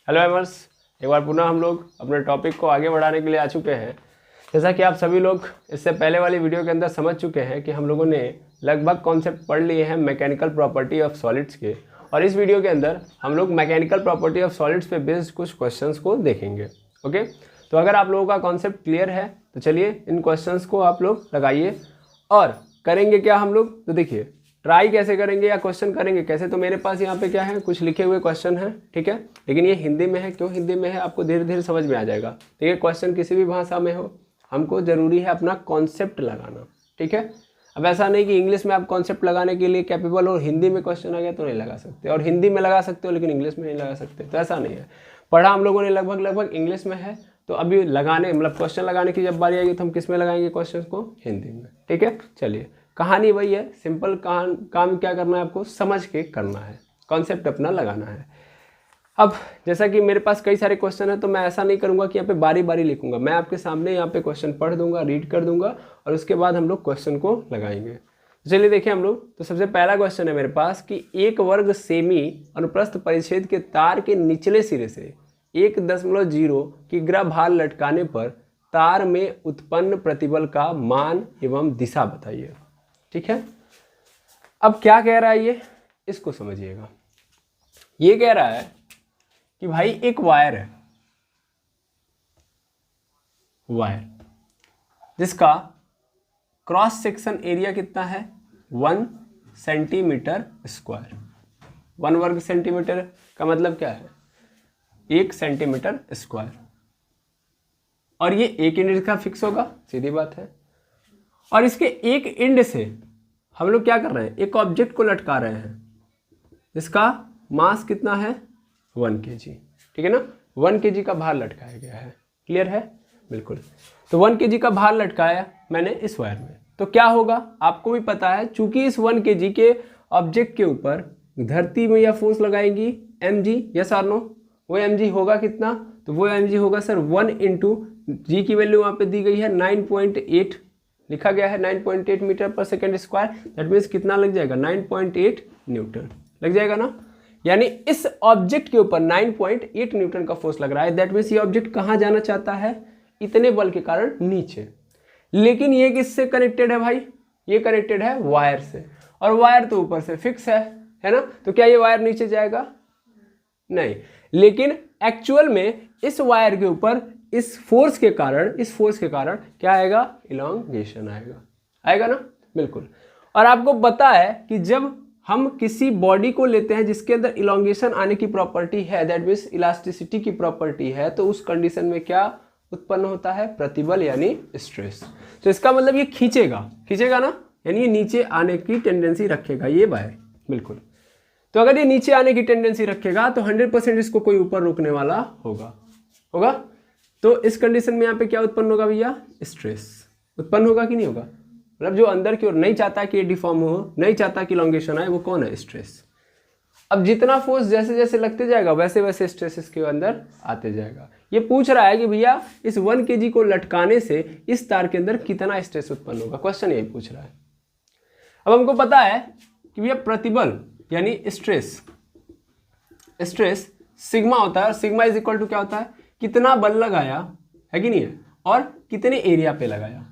Hello एमर्स, एक बार पुनः हम लोग अपने टॉपिक को आगे बढ़ाने के लिए आ चुके हैं। जैसा कि आप सभी लोग इससे पहले वाली वीडियो के अंदर समझ चुके हैं कि हम लोगों ने लगभग कॉन्सेप्ट पढ़ लिए हैं मैकेनिकल प्रॉपर्टी ऑफ सॉलिड्स के, और इस वीडियो के अंदर हम लोग मैकेनिकल प्रॉपर्टी ऑफ सॉलिड्स पे बेस्ड कुछ क्वेश्चंस को देखेंगे। ओके, तो अगर आप लोगों का कॉन्सेप्ट क्लियर है तो चलिए इन क्वेश्चंस को आप लोग लगाइए। और करेंगे क्या हम लोग, तो देखिए ट्राई कैसे करेंगे या क्वेश्चन करेंगे कैसे। तो मेरे पास यहाँ पे क्या है, कुछ लिखे हुए क्वेश्चन हैं, ठीक है, लेकिन ये हिंदी में है। क्यों हिंदी में है आपको धीरे धीरे समझ में आ जाएगा। ठीक है, क्वेश्चन किसी भी भाषा में हो, हमको जरूरी है अपना कॉन्सेप्ट लगाना। ठीक है, अब ऐसा नहीं कि इंग्लिश में आप कॉन्सेप्ट लगाने के लिए कैपेबल हो, हिंदी में क्वेश्चन आ गया तो नहीं लगा सकते, और हिंदी में लगा सकते हो लेकिन इंग्लिश में नहीं लगा सकते। तो ऐसा नहीं है, पढ़ा हम लोगों ने लगभग इंग्लिश में है, तो अभी लगाने मतलब क्वेश्चन लगाने की जब बारी आएगी तो हम किस में लगाएंगे क्वेश्चन को, हिंदी में। ठीक है, चलिए कहानी वही है, सिंपल काम क्या करना है आपको, समझ के करना है, कॉन्सेप्ट अपना लगाना है। अब जैसा कि मेरे पास कई सारे क्वेश्चन है तो मैं ऐसा नहीं करूंगा कि यहाँ पे बारी बारी लिखूंगा, मैं आपके सामने यहाँ पे क्वेश्चन पढ़ दूंगा, रीड कर दूंगा, और उसके बाद हम लोग क्वेश्चन को लगाएंगे। चलिए देखिए हम लोग, तो सबसे पहला क्वेश्चन है मेरे पास कि एक वर्ग सेमी अनुप्रस्थ परिच्छेद के तार के निचले सिरे से 1.0 की ग्रह भार लटकाने पर तार में उत्पन्न प्रतिबल का मान एवं दिशा बताइए। ठीक है, अब क्या कह रहा है ये, इसको समझिएगा। ये कह रहा है कि भाई एक वायर है, वायर जिसका क्रॉस सेक्शन एरिया कितना है, 1 सेंटीमीटर स्क्वायर। 1 वर्ग सेंटीमीटर का मतलब क्या है, 1 सेंटीमीटर स्क्वायर, और ये एक इंच का फिक्स होगा, सीधी बात है। और इसके एक एंड से हम लोग क्या कर रहे हैं, एक ऑब्जेक्ट को लटका रहे हैं जिसका मास कितना है, 1 kg। ठीक है ना, 1 kg का भार लटकाया गया है। क्लियर है, बिल्कुल। तो 1 kg का भार लटकाया मैंने इस वायर में, तो क्या होगा आपको भी पता है, चूंकि इस 1 kg के ऑब्जेक्ट के ऊपर धरती में या फोर्स लगाएंगी mg, यस और नो। वो mg होगा कितना, तो वो mg होगा सर 1 इंटू जी की वैल्यू वहाँ पे दी गई है 9.8 लिखा गया है, 9.8 मीटर पर सेकेंड स्क्वायर। दैट मीन्स कितना लग जाएगा, 9.8 न्यूटन लग जाएगा ना। यानी इस ऑब्जेक्ट के ऊपर 9.8 न्यूटन का फोर्स लग रहा है। दैट मीन्स ये ऑब्जेक्ट कहाँ जाना चाहता है, इतने बल के कारण नीचे। लेकिन ये किससे कनेक्टेड है भाई, ये कनेक्टेड है वायर से, और वायर तो ऊपर से फिक्स है ना। तो क्या ये वायर नीचे जाएगा, नहीं। लेकिन एक्चुअल में इस वायर के ऊपर इस फोर्स के कारण क्या आएगा, इलॉन्गेशन आएगा ना, बिल्कुल। और आपको पता है कि जब हम किसी बॉडी को लेते हैं जिसके अंदर इलॉन्गेशन आने की प्रॉपर्टी है, दैट मीन्स इलास्टिसिटी की प्रॉपर्टी है, तो उस कंडीशन में क्या उत्पन्न होता है, प्रतिबल यानी स्ट्रेस। तो इसका मतलब ये खींचेगा ना, यानी ये नीचे आने की टेंडेंसी रखेगा ये वायर, बिल्कुल। तो अगर ये नीचे आने की टेंडेंसी रखेगा तो 100% इसको कोई ऊपर रोकने वाला होगा। तो इस कंडीशन में यहाँ पे क्या उत्पन्न होगा भैया, स्ट्रेस उत्पन्न होगा कि नहीं होगा। मतलब जो अंदर की ओर नहीं चाहता कि ये डिफॉर्म हो, नहीं चाहता कि इलॉन्गेशन आए, वो कौन है, स्ट्रेस। अब जितना फोर्स जैसे जैसे लगते जाएगा वैसे वैसे स्ट्रेस इसके अंदर आते जाएगा। ये पूछ रहा है कि भैया इस 1 kg को लटकाने से इस तार के अंदर कितना स्ट्रेस उत्पन्न होगा, क्वेश्चन यही पूछ रहा है। अब हमको पता है कि भैया प्रतिबल यानी स्ट्रेस सिग्मा होता है, और सिग्मा इज इक्वल टू क्या होता है, कितना बल लगाया है कि नहीं है, और कितने एरिया पे लगाया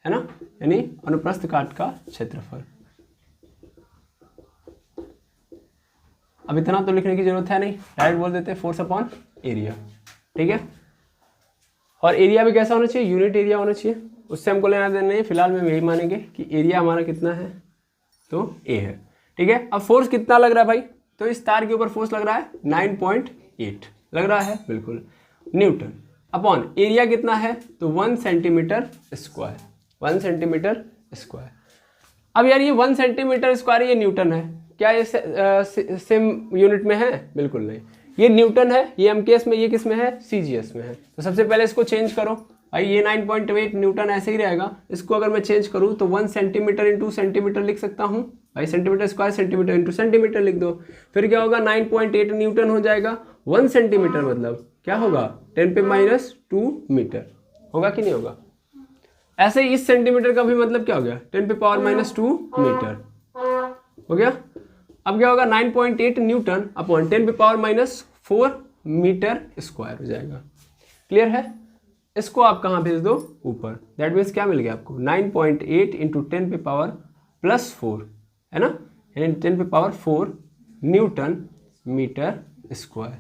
है ना, यानी अनुप्रस्थ काट का क्षेत्रफल। अब इतना तो लिखने की जरूरत है नहीं, डायरेक्ट बोल देते हैं फोर्स अपॉन एरिया। ठीक है, और एरिया भी कैसा होना चाहिए, यूनिट एरिया होना चाहिए, उससे हमको लेना देना नहीं। फिलहाल में यही मानेंगे कि एरिया हमारा कितना है, तो ए है। ठीक है, अब फोर्स कितना लग रहा है भाई, तो इस तार के ऊपर फोर्स लग रहा है 9.8 लग रहा है, बिल्कुल, न्यूटन अपॉन एरिया कितना है, तो 1 सेंटीमीटर स्क्वायर, 1 सेंटीमीटर स्क्वायर। अब यार ये 1 सेंटीमीटर स्क्वायर ये न्यूटन है, क्या ये सेम यूनिट में है, बिल्कुल नहीं। ये न्यूटन है, ये एमकेएस में, ये किस में है, सीजीएस में है। तो सबसे पहले इसको चेंज करो भाई, ये 9.8 न्यूटन ऐसे ही रहेगा। इसको अगर मैं चेंज करूँ तो 1 सेंटीमीटर इंटू सेंटीमीटर लिख सकता हूँ भाई, centimetre square centimetre into centimetre लिख दो, फिर क्या होगा 9.8 न्यूटन हो जाएगा। 1 सेंटीमीटर मतलब क्या होगा, 10⁻² मीटर होगा कि नहीं होगा। ऐसे ही इस सेंटीमीटर का भी मतलब क्या हो गया, 10⁻² मीटर हो गया। अब क्या होगा 9.8 न्यूटन अपॉन 10⁻⁴ मीटर स्क्वायर हो जाएगा। क्लियर है? इसको आप कहाँ भेज दो? ऊपर। दैट मीन्स क्या मिल गया आपको? 9.8 इंटू 10 पे पावर +4 है ना, यानी 10 पे पावर 4 न्यूटन मीटर स्क्वायर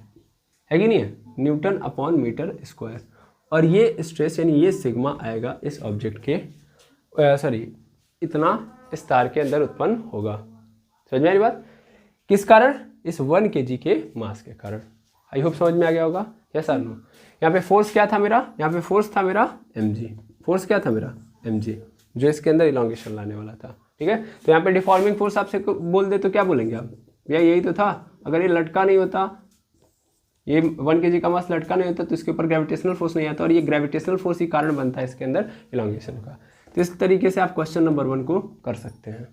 है कि नहीं है? Newton upon metre square. और ये स्ट्रेस यानी ये सिग्मा आएगा इस ऑब्जेक्ट के इतना इस तार के अंदर उत्पन्न होगा। समझ में आ रही बात? किस कारण? इस 1 kg के मास के कारण। आई होप समझ में आ गया होगा। यस और नो? यहाँ पे फोर्स क्या था मेरा? यहाँ पे फोर्स था मेरा mg। फोर्स क्या था मेरा? mg, जो इसके अंदर इलॉन्गेशन लाने वाला था। ठीक है, तो यहाँ पे डिफॉर्मिंग फोर्स आपसे बोल दे तो क्या बोलेंगे आप? भैया यही तो था, अगर ये लटका नहीं होता, ये 1 kg का मास लटका नहीं होता तो इसके ऊपर ग्रेविटेशनल फोर्स नहीं आता, और ये ग्रेविटेशनल फोर्स ही कारण बनता है इसके अंदर इलॉन्गेशन का। तो इस तरीके से आप क्वेश्चन नंबर 1 को कर सकते हैं।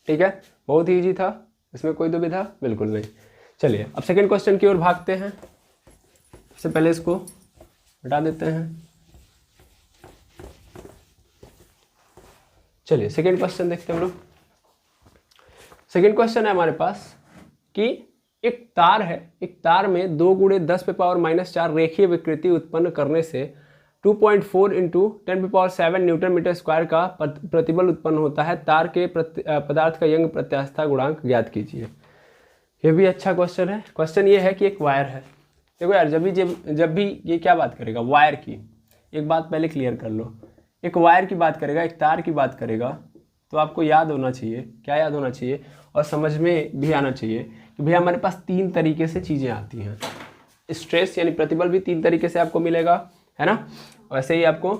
ठीक है, बहुत ही ईजी था, इसमें कोई दुविधा बिल्कुल नहीं। चलिए अब सेकंड क्वेश्चन की ओर भागते हैं। सबसे पहले इसको हटा देते हैं। चलिए सेकंड क्वेश्चन देखते हैं हम लोग। सेकंड क्वेश्चन है हमारे पास कि एक तार है, एक तार में 2 × 10 पे पावर -4 रेखीय विकृति उत्पन्न करने से 2.4 इंटू 10 पे पावर 7 न्यूटन मीटर स्क्वायर का प्रतिबल उत्पन्न होता है। तार के पदार्थ का यंग प्रत्यास्थता गुणांक ज्ञात कीजिए। ये भी अच्छा क्वेश्चन है। क्वेश्चन ये है कि एक वायर है। देखो यार, जब भी ये क्या बात करेगा? वायर की। एक बात पहले क्लियर कर लो, एक वायर की बात करेगा, एक तार की बात करेगा, तो आपको याद होना चाहिए, क्या याद होना चाहिए और समझ में भी आना चाहिए कि भैया हमारे पास 3 तरीके से चीज़ें आती हैं। स्ट्रेस यानी प्रतिबल भी 3 तरीके से आपको मिलेगा, है ना? वैसे ही आपको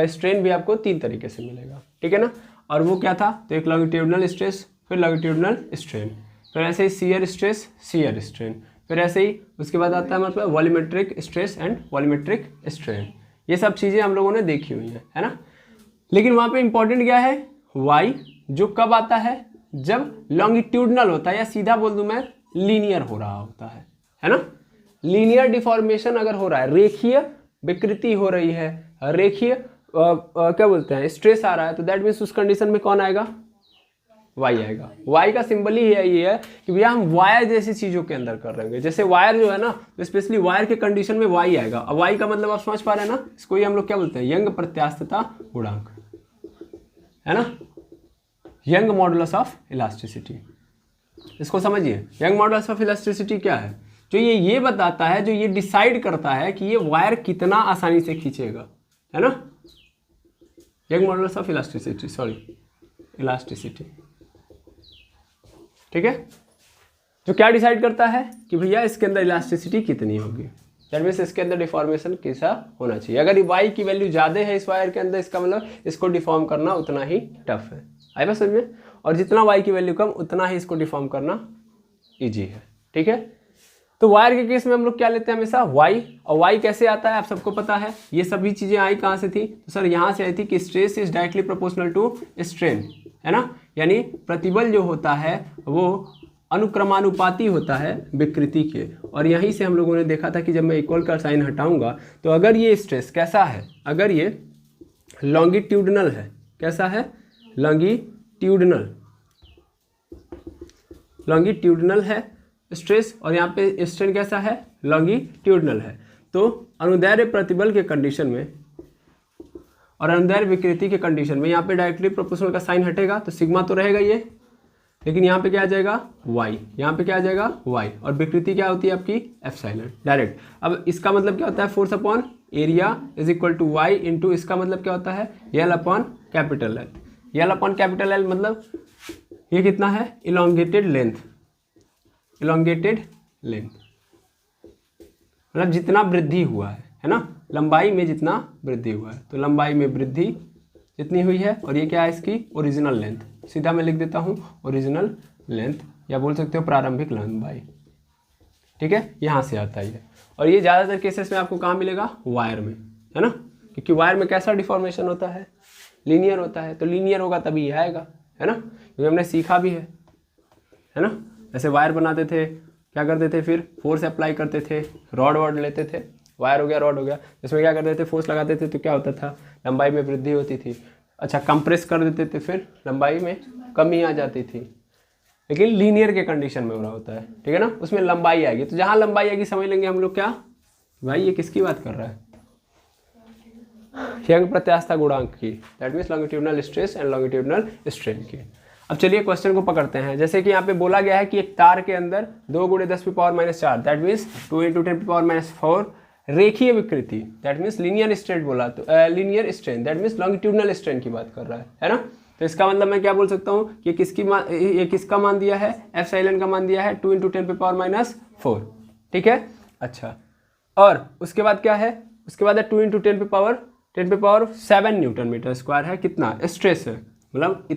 स्ट्रेन भी आपको 3 तरीके से मिलेगा। ठीक है ना? और वो क्या था? तो एक लॉन्गिट्यूडनल स्ट्रेस, फिर लॉन्गिट्यूडनल स्ट्रेन, फिर ऐसे ही शियर स्ट्रेस, शियर स्ट्रेन, फिर ऐसे ही उसके बाद आता है मतलब volumetric stress and volumetric strain. ये सब चीज़ें हम लोगों ने देखी हुई हैं, है ना? लेकिन वहाँ पे इंपॉर्टेंट क्या है? वाई, जो कब आता है? जब लॉन्गिट्यूडनल होता है, या सीधा बोल दूं मैं लीनियर हो रहा होता है ना? लीनियर डिफॉर्मेशन अगर हो रहा है, रेखीय विकृति हो रही है, रेखीय क्या बोलते हैं, स्ट्रेस आ रहा है, तो दैट मीन्स उस कंडीशन में कौन आएगा? वाई आएगा। वाई का सिंबल ही ये है कि भैया हम वायर जैसी चीजों के अंदर कर रहे हैं। जैसे वायर जो है ना, तो स्पेशली वायर के कंडीशन में वाई आएगा। अब वाई का मतलब आप समझ पा रहे हैं ना? इसको ही हम लोग क्या बोलते हैं? यंग प्रत्यास्थता गुणांक, है ना? Young modulus of elasticity. इसको समझिए, यंग मॉडुलस ऑफ इलास्टिसिटी क्या है? जो ये बताता है, जो ये डिसाइड करता है कि ये वायर कितना आसानी से खींचेगा, है ना? Young modulus of elasticity, sorry elasticity. ठीक है, जो क्या डिसाइड करता है कि भैया इसके अंदर इलास्टिसिटी कितनी होगी, दैट मीन्स इसके अंदर डिफॉर्मेशन कैसा होना चाहिए। अगर वाई की वैल्यू ज़्यादा है इस वायर के अंदर, इसका मतलब इसको डिफॉर्म करना उतना ही टफ है। आई बात समझ में? और जितना वाई की वैल्यू कम, उतना ही इसको डिफॉर्म करना ईजी है। ठीक है, तो वायर के केस में हम लोग क्या लेते हैं? हमेशा वाई। और वाई कैसे आता है आप सबको पता है। ये सभी चीज़ें आई कहाँ से थी? तो सर यहाँ से आई थी कि stress is directly proportional to strain, है ना? यानी प्रतिबल जो होता है वो अनुक्रमानुपाती होता है विकृति के। और यहीं से हम लोगों ने देखा था कि जब मैं इक्वल का साइन हटाऊंगा तो अगर ये स्ट्रेस कैसा है, अगर ये लॉन्गिट्यूडनल है, कैसा है? लॉन्गिट्यूडनल है स्ट्रेस, और यहाँ पे स्ट्रेन कैसा है? लॉन्गिट्यूडनल है। तो अनुदैर्ध्य प्रतिबल के कंडीशन में और अनुदैर्ध्य विकृति के कंडीशन में यहाँ पे डायरेक्टली प्रोपोर्शनल का साइन हटेगा, तो सिग्मा तो रहेगा ये, लेकिन यहाँ पे क्या आ जाएगा? वाई। यहाँ पे क्या आ जाएगा? वाई। और विकृति क्या होती है आपकी? Epsilon direct. अब इसका मतलब क्या होता है? Force upon area is equal to Y into, इसका मतलब क्या होता है? L upon capital L. L upon capital L मतलब ये कितना है? Elongated length. इलोंगेटेड लेंथ मतलब जितना वृद्धि हुआ है ना? लंबाई में जितना वृद्धि हुआ है, तो लंबाई में वृद्धि जितनी हुई है। और ये क्या है? इसकी ओरिजिनल लेंथ। सीधा मैं लिख देता हूँ ओरिजिनल लेंथ, या बोल सकते हो प्रारंभिक लंबाई। ठीक है, यहाँ से आता है ये। और ये ज़्यादातर केसेस में आपको कहाँ मिलेगा? वायर में, है ना? क्योंकि वायर में कैसा डिफॉर्मेशन होता है? लीनियर होता है। तो लीनियर होगा तभी ये आएगा, है ना? क्योंकि हमने सीखा भी है ना? ऐसे वायर बनाते थे, क्या करते थे? फिर फोर्स अप्लाई करते थे, रॉड वॉड लेते थे, वायर हो गया, रॉड हो गया, इसमें क्या करते थे? फोर्स लगाते थे, तो क्या होता था? लंबाई में वृद्धि होती थी। अच्छा, कंप्रेस कर देते थे, फिर लंबाई में कमी आ जाती थी, लेकिन लीनियर के कंडीशन में हो रहा होता है, ठीक है ना, उसमें लंबाई आएगी। तो जहाँ लंबाई आएगी समझ लेंगे हम लोग क्या, भाई ये किसकी बात कर रहा है, यंग प्रत्यास्थता गुणांक की, that means longitudinal stress and longitudinal strain की। अब चलिए क्वेश्चन को पकड़ते हैं। जैसे कि यहाँ पे बोला गया है कि एक तार के अंदर 2 × 10⁻⁴ दैट मीन्स 2 × 10⁻⁴ रेखीय विकृति, दैट मीन्स लीनियर स्ट्रेन बोला, तो linear strain that means longitudinal strain की बात कर रहा है ना। तो इसका मतलब मैं क्या बोल सकता हूँ कि ये किसका मान दिया है, एप्सिलॉन का मान दिया है 2 × 10⁻⁴, ठीक है। अच्छा, और उसके बाद क्या है, उसके बाद है 2 × 10⁻7 न्यूटन मीटर स्क्वायर है, कितना स्ट्रेस है, मतलब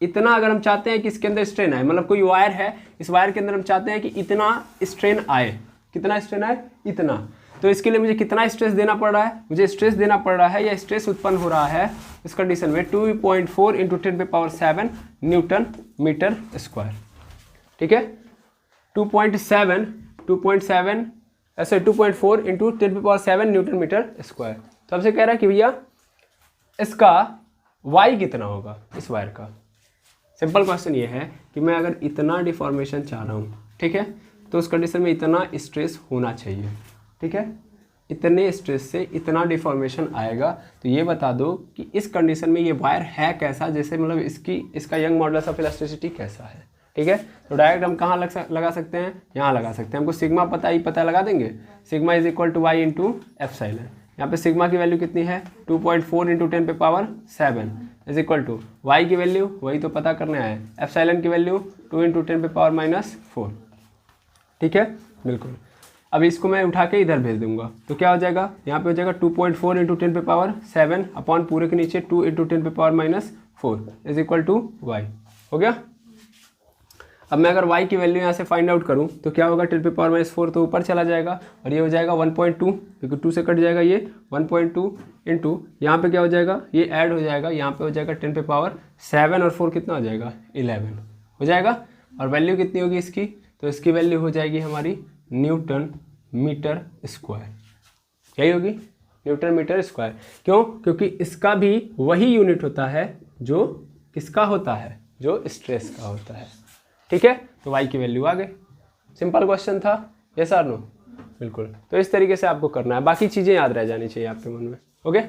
इतना अगर हम चाहते हैं कि इसके अंदर स्ट्रेन आए, मतलब कोई वायर है, इस वायर के अंदर हम चाहते हैं कि इतना स्ट्रेन आए, कितना स्ट्रेन आए, इतना, तो इसके लिए मुझे कितना स्ट्रेस देना पड़ रहा है, मुझे स्ट्रेस देना पड़ रहा है या स्ट्रेस उत्पन्न हो रहा है इस कंडीशन में 2.4 × 10⁻7 न्यूटन मीटर स्क्वायर, ठीक है। 2.4 × 10⁻7 न्यूटन मीटर स्क्वायर। तो आपसे कह रहा है कि भैया इसका y कितना होगा इस वायर का। सिंपल क्वेश्चन ये है कि मैं अगर इतना डिफॉर्मेशन चाह रहा हूँ, ठीक है, तो उस कंडीशन में इतना स्ट्रेस होना चाहिए, ठीक है, इतने स्ट्रेस से इतना डिफॉर्मेशन आएगा। तो ये बता दो कि इस कंडीशन में ये वायर है कैसा, जैसे मतलब इसका यंग मॉडुलस ऑफ इलास्टिसिटी कैसा है, ठीक है। तो डायरेक्ट हम कहाँ लगा सकते हैं, यहाँ लगा सकते हैं। हमको सिग्मा पता लगा देंगे, sigma is equal to Y into epsilon. यहाँ पे सिग्मा की वैल्यू कितनी है 2.4 × 10⁻7 इज इक्वल टू वाई की वैल्यू वही तो पता करने आए, एप्सिलॉन की वैल्यू 2 × 10⁻⁴, ठीक है, बिल्कुल। अब इसको मैं उठा के इधर भेज दूंगा तो क्या हो जाएगा, यहाँ पे हो जाएगा 2.4 × 10⁻7 अपॉन पूरे के नीचे 2 × 10⁻⁴ इज इक्वल टू वाई, हो गया। अब मैं अगर y की वैल्यू यहाँ से फाइंड आउट करूँ तो क्या होगा 10⁻⁴ तो ऊपर चला जाएगा और ये हो जाएगा 1.2, क्योंकि 2 से कट जाएगा ये 1.2 इंटू यहाँ पे क्या हो जाएगा, ये ऐड हो जाएगा, यहाँ पे हो जाएगा 10⁻7 और 4 कितना हो जाएगा 11 हो जाएगा। और वैल्यू कितनी होगी इसकी, तो इसकी वैल्यू हो जाएगी हमारी न्यूटन मीटर स्क्वायर, यही होगी न्यूटन मीटर स्क्वायर। क्यों, क्योंकि इसका भी वही यूनिट होता है जो किसका होता है, जो स्ट्रेस का होता है, ठीक है। तो y की वैल्यू आ गई, सिंपल क्वेश्चन था, यस और नो, बिल्कुल। तो इस तरीके से आपको करना है, बाकी चीज़ें याद रह जानी चाहिए आपके मन में, ओके।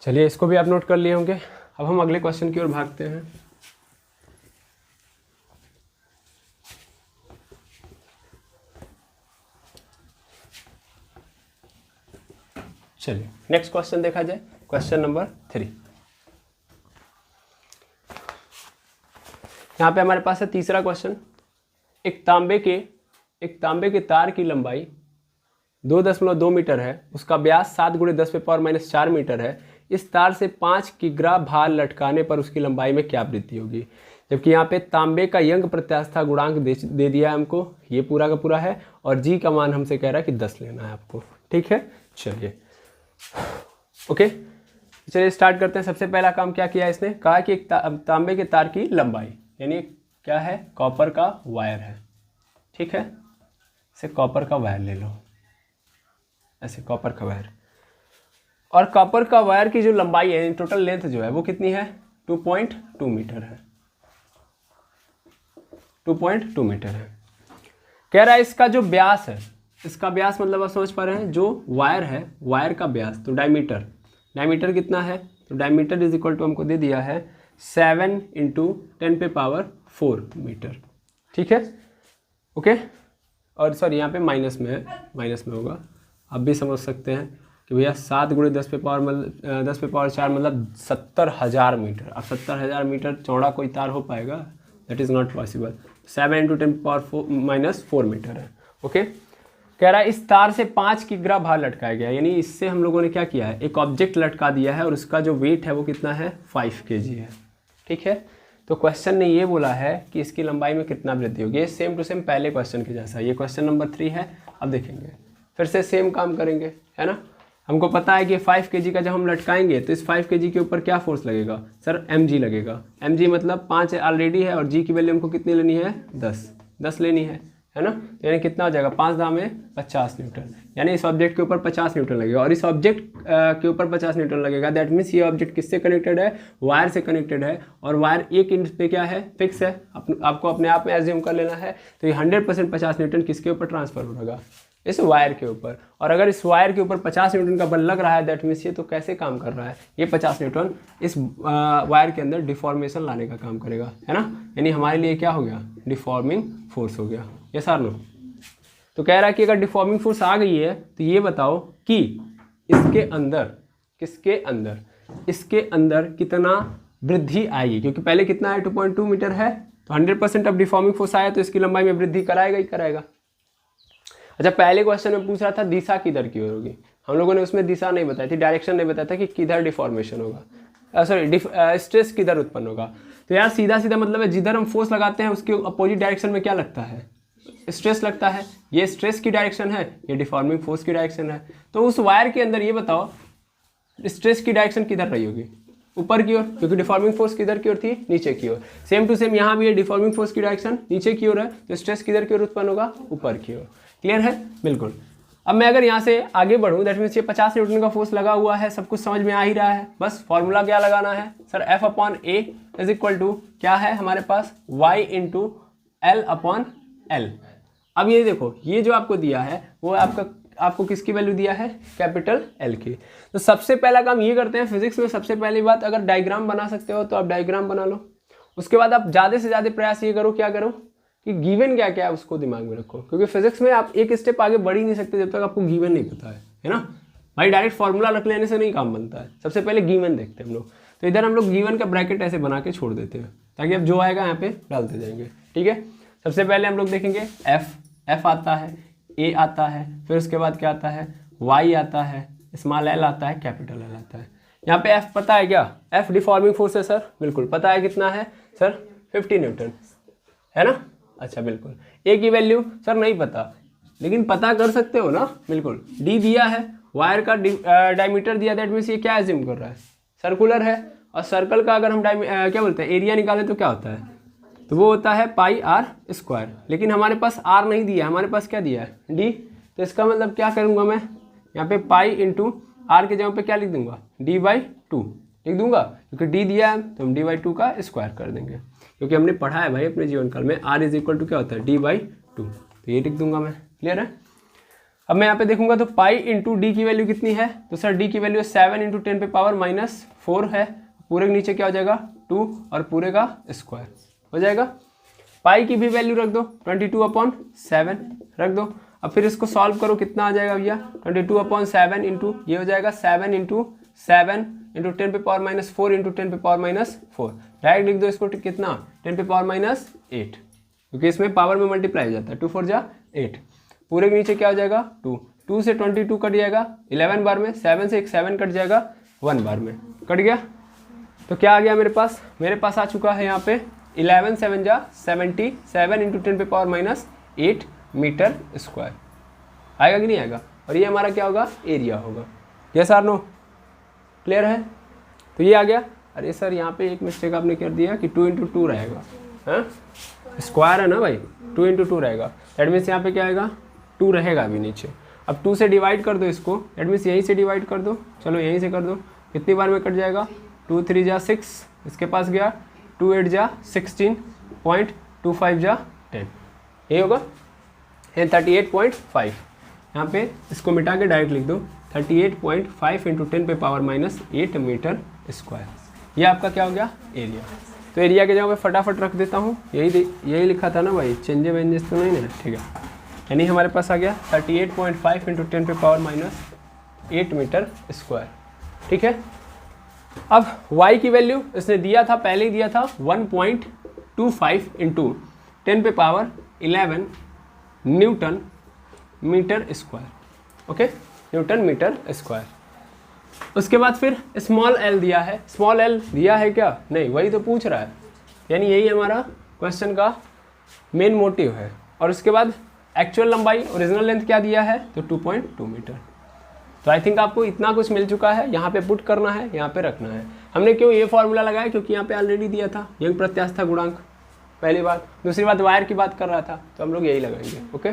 चलिए इसको भी आप नोट कर लिए होंगे। अब हम अगले क्वेश्चन की ओर भागते हैं। चलिए नेक्स्ट क्वेश्चन देखा जाए, क्वेश्चन नंबर 3। यहाँ पे हमारे पास है तीसरा क्वेश्चन। एक तांबे के तार की लंबाई 2.2 मीटर है, उसका व्यास 7 × 10⁻⁴ मीटर है। इस तार से 5 किग्रा भार लटकाने पर उसकी लंबाई में क्या वृद्धि होगी। जबकि यहाँ पे तांबे का यंग प्रत्यास्थता गुणांक दे दिया है हमको, ये पूरा का पूरा है, और जी का मान हमसे कह रहा है कि 10 लेना है आपको, ठीक है। चलिए ओके, चलिए स्टार्ट करते हैं। सबसे पहला काम क्या किया इसने, कहा कि एक तांबे के तार की लंबाई, यानी क्या है, कॉपर का वायर है, ठीक है, इसे कॉपर का वायर ले लो, ऐसे कॉपर का वायर, और कॉपर का वायर की जो लंबाई है, टोटल लेंथ जो है वो कितनी है 2.2 मीटर है, 2.2 मीटर है। कह रहा है इसका जो व्यास है, इसका व्यास मतलब आप समझ पा रहे हैं, जो वायर है वायर का व्यास, तो डायमीटर कितना है, तो डायमीटर इज इक्वल टू हमको दे दिया है 7 × 10⁴ मीटर, ठीक है, ओके। और सॉरी यहाँ पे माइनस में है, माइनस में होगा, आप भी समझ सकते हैं कि भैया 7 × 10⁻⁴ मतलब 70,000 मीटर। अब 70,000 मीटर चौड़ा कोई तार हो पाएगा, that is not possible. 7 × 10⁻⁴ metre है, ओके। कह रहा है इस तार से 5 किग्रा भार लटकाया गया, यानी इससे हम लोगों ने क्या किया है, एक ऑब्जेक्ट लटका दिया है और उसका जो वेट है वो कितना है 5 kg है, ठीक है। तो क्वेश्चन ने ये बोला है कि इसकी लंबाई में कितना वृद्धि होगी। ये सेम टू सेम पहले क्वेश्चन के जैसा, ये क्वेश्चन नंबर 3 है। अब देखेंगे फिर से सेम काम करेंगे, है ना। हमको पता है कि 5 kg का जब हम लटकाएंगे तो इस 5 kg के ऊपर क्या फोर्स लगेगा सर, mg लगेगा। mg मतलब 5 ऑलरेडी है और g की वैल्यू हमको कितनी लेनी है 10 लेनी है है ना। तो यानी कितना हो जाएगा 5 दामे 50 न्यूटन, यानी इस ऑब्जेक्ट के ऊपर 50 न्यूटन लगेगा और इस ऑब्जेक्ट के ऊपर 50 न्यूटन लगेगा। दैट मीन्स ये ऑब्जेक्ट किससे कनेक्टेड है, वायर से कनेक्टेड है और वायर एक इंच पे क्या है, फिक्स है, आपको अपने आप में एज्यूम कर लेना है। तो ये 100% 50 न्यूटन किसके ऊपर ट्रांसफर होगा, इस वायर के ऊपर। और अगर इस वायर के ऊपर 50 न्यूटन का बल लग रहा है, दैट मीन्स ये तो कैसे काम कर रहा है, ये 50 न्यूटन इस वायर के अंदर डिफॉर्मेशन लाने का काम करेगा, है ना। यानी हमारे लिए क्या हो गया, डिफॉर्मिंग फोर्स हो गया। यस और नो। तो कह रहा है कि अगर डिफॉर्मिंग फोर्स आ गई है तो ये बताओ कि इसके अंदर, किसके अंदर, इसके अंदर कितना वृद्धि आएगी, क्योंकि पहले कितना है 2.2 मीटर है, तो 100% अब डिफॉर्मिंग फोर्स आया तो इसकी लंबाई में वृद्धि कराएगा ही कराएगा। अच्छा, पहले क्वेश्चन में पूछ रहा था दिशा किधर की ओर होगी, हम लोगों ने उसमें दिशा नहीं बताई थी, डायरेक्शन नहीं बताया था कि किधर डिफॉर्मेशन होगा, सॉरी स्ट्रेस किधर उत्पन्न होगा। तो यार सीधा सीधा मतलब है जिधर हम फोर्स लगाते हैं उसके अपोजिट डायरेक्शन में क्या लगता है, स्ट्रेस लगता है। ये स्ट्रेस की डायरेक्शन है, ये डिफॉर्मिंग फोर्स की डायरेक्शन है। तो उस वायर के अंदर ये बताओ स्ट्रेस की डायरेक्शन किधर रही होगी, ऊपर की ओर, क्योंकि डिफॉर्मिंग फोर्स किधर की ओर थी, नीचे की ओर। सेम टू सेम यहाँ भी है, डिफॉर्मिंग फोर्स की डायरेक्शन नीचे की ओर है, तो स्ट्रेस किधर की ओर उत्पन्न होगा, ऊपर की ओर। क्लियर है, बिल्कुल। अब मैं अगर यहाँ से आगे बढ़ूँ, दैट मीन्स ये 50 न्यूटन का फोर्स लगा हुआ है, सब कुछ समझ में आ ही रहा है। बस फॉर्मूला क्या लगाना है sir, F/A is equal to क्या है हमारे पास, Y इंटू L/L। अब ये देखो, ये जो आपको दिया है वो आपको किसकी वैल्यू दिया है, कैपिटल L की। तो सबसे पहला काम ये करते हैं फिजिक्स में, सबसे पहली बात, अगर डायग्राम बना सकते हो तो आप डायग्राम बना लो। उसके बाद आप ज़्यादा से ज़्यादा प्रयास ये करो, क्या करो कि गिवन क्या क्या है उसको दिमाग में रखो, क्योंकि फिजिक्स में आप एक स्टेप आगे बढ़ ही नहीं सकते जब तक आपको गिवन नहीं पता है ना भाई। डायरेक्ट फॉर्मूला रख लेने से नहीं काम बनता है, सबसे पहले गिवन देखते हैं हम लोग। तो इधर हम लोग गिवन का ब्रैकेट ऐसे बना के छोड़ देते हैं ताकि अब जो आएगा यहाँ पे डालते जाएंगे, ठीक है। सबसे पहले हम लोग देखेंगे एफ आता है, ए आता है, फिर उसके बाद क्या आता है, वाई आता है, स्मॉल एल आता है, कैपिटल एल आता है। यहाँ पे एफ पता है क्या, एफ डिफॉर्मिंग फोर्स है सर, बिल्कुल पता है। कितना है सर, 50 न्यूटन, है ना। अच्छा बिल्कुल। ए की वैल्यू सर नहीं पता, लेकिन पता कर सकते हो ना, बिल्कुल। डी दिया है, वायर का डायमीटर दिया, दैट मीन्स ये क्या एज्यूम कर रहा है, सर्कुलर है। और सर्कल का अगर हम क्या बोलते हैं, एरिया निकालें तो क्या होता है, तो वो होता है पाई आर स्क्वायर। लेकिन हमारे पास आर नहीं दिया है, हमारे पास क्या दिया है, डी। तो इसका मतलब क्या करूँगा मैं, यहाँ पे पाई इंटू आर के जगह पे क्या लिख दूंगा, d/2 लिख दूंगा, क्योंकि डी दिया है तो हम d/2 का स्क्वायर कर देंगे, क्योंकि हमने पढ़ा है भाई अपने जीवन काल में r इज इक्वल टू क्या होता है, d/2। तो ये लिख दूंगा मैं, क्लियर है। अब मैं यहाँ पे देखूंगा तो पाई इंटू डी की वैल्यू कितनी है, तो सर डी की वैल्यू 7 × 10⁻⁻4 है। पूरे के नीचे क्या हो जाएगा 2 और पूरे का स्क्वायर हो जाएगा। पाई की भी वैल्यू रख दो 22/7 रख दो। अब फिर इसको सॉल्व करो, कितना आ जाएगा भैया 22/7 इंटू ये हो जाएगा 7 × 7 × 10⁻⁻4 × 10⁻⁻4। डायरेक्ट लिख दो इसको, कितना 10⁻⁸, क्योंकि इसमें पावर में मल्टीप्लाई हो जाता है, 2 4 जा 8। पूरे के नीचे क्या हो जाएगा 2 से 22 कट जाएगा 11 बार में, 7 से एक 7 कट जाएगा 1 बार में, कट गया। तो क्या आ गया मेरे पास आ चुका है यहाँ पे 11 7 जा 77 × 10⁻⁸ मीटर स्क्वायर। आएगा कि नहीं आएगा, और ये हमारा क्या होगा, एरिया होगा। यस और नो, क्लियर है। तो ये आ गया। अरे सर यहाँ पे एक मिस्टेक आपने कर दिया कि 2 × 2 रहेगा, हाँ स्क्वायर है ना भाई, 2 × 2 रहेगा। दैट मीन्स यहाँ पे क्या आएगा 2 रहेगा अभी नीचे। अब 2 से डिवाइड कर दो इसको, दैट मीन्स यहीं से डिवाइड कर दो, चलो यहीं से कर दो, कितनी बार में कट जाएगा 2 3 जा 6, इसके पास गया 2 8 जा 16, 0.25 जा 10, यही होगा 38.5। यहाँ पे इसको मिटा के डायरेक्ट लिख दो 38.5 × 10⁻⁸ मीटर स्क्वायर। ये आपका क्या हो गया, एरिया। तो एरिया के जगह पे फटाफट रख देता हूँ, यही लिखा था ना भाई, चेंजेस वेंजेस तो नहीं ना, ठीक है। यानी हमारे पास आ गया 38.5 × 10⁻⁸ मीटर स्क्वायर, ठीक है। अब y की वैल्यू इसने दिया था, पहले ही दिया था 1.25 × 10⁻11 newton metre square, okay, newton metre square. उसके बाद फिर स्मॉल एल दिया है, स्मॉल एल दिया है क्या, नहीं, वही तो पूछ रहा है, यानी यही हमारा क्वेश्चन का मेन मोटिव है। और उसके बाद एक्चुअल लंबाई ओरिजिनल लेंथ क्या दिया है, तो 2.2 मीटर। तो आई थिंक आपको इतना कुछ मिल चुका है, यहाँ पे पुट करना है, यहाँ पे रखना है। हमने क्यों ये फॉर्मूला लगाया, क्योंकि यहाँ पे ऑलरेडी दिया था यंग प्रत्यास्था गुणांक, पहली बात। दूसरी बात वायर की बात कर रहा था तो हम लोग यही लगाएंगे। ओके,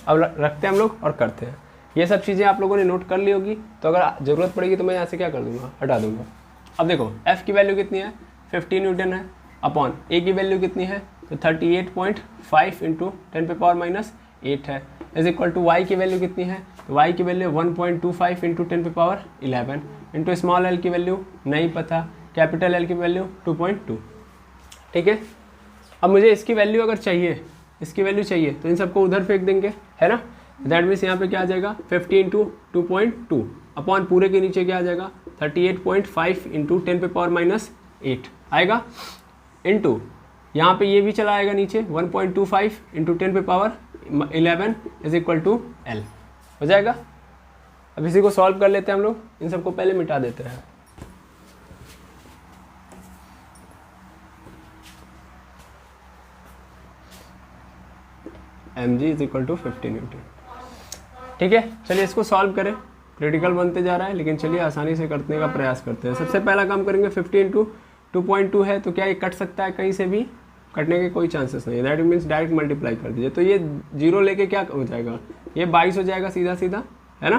अब रखते हैं हम लोग और करते हैं। ये सब चीज़ें आप लोगों ने नोट कर ली होगी, तो अगर ज़रूरत पड़ेगी तो मैं यहाँ से क्या कर दूंगा, हटा दूंगा। अब देखो एफ़ की वैल्यू कितनी है, 15 न्यूटन है, अपॉन ए की वैल्यू कितनी है, तो 38.5 इंटू 10⁻⁸ है, इज इक्वल टू वाई की वैल्यू कितनी है, तो वाई की value 1.25 into 10⁻11 into small L की वैल्यू नहीं पता, कैपिटल एल की वैल्यू 2.2। ठीक है, अब मुझे इसकी वैल्यू अगर चाहिए, इसकी वैल्यू चाहिए तो इन सबको उधर फेंक देंगे, है ना। दैट मीन्स यहाँ पे क्या आ जाएगा 50 इंटू 2.2 अपॉन पूरे के नीचे क्या आ जाएगा 38.5 इंटू 10⁻⁸ आएगा, इंटू यहाँ पे ये भी चला आएगा नीचे 1.25 into 10⁻11 is equal to L हो जाएगा। अब इसी को सॉल्व कर लेते हैं हम लोग, इन सबको पहले मिटा देते हैं। mg is equal to 50 newton. ठीक है, चलिए इसको सॉल्व करें। क्रिटिकल बनते जा रहा है लेकिन चलिए आसानी से करने का प्रयास करते हैं। सबसे पहला काम करेंगे 50 इंटू 2.2 है तो क्या ये कट सकता है, कहीं से भी कटने के कोई चांसेस नहीं है। दैट मीन्स डायरेक्ट मल्टीप्लाई कर दीजिए, तो ये जीरो लेके क्या हो जाएगा, ये 22 हो जाएगा सीधा सीधा, है ना।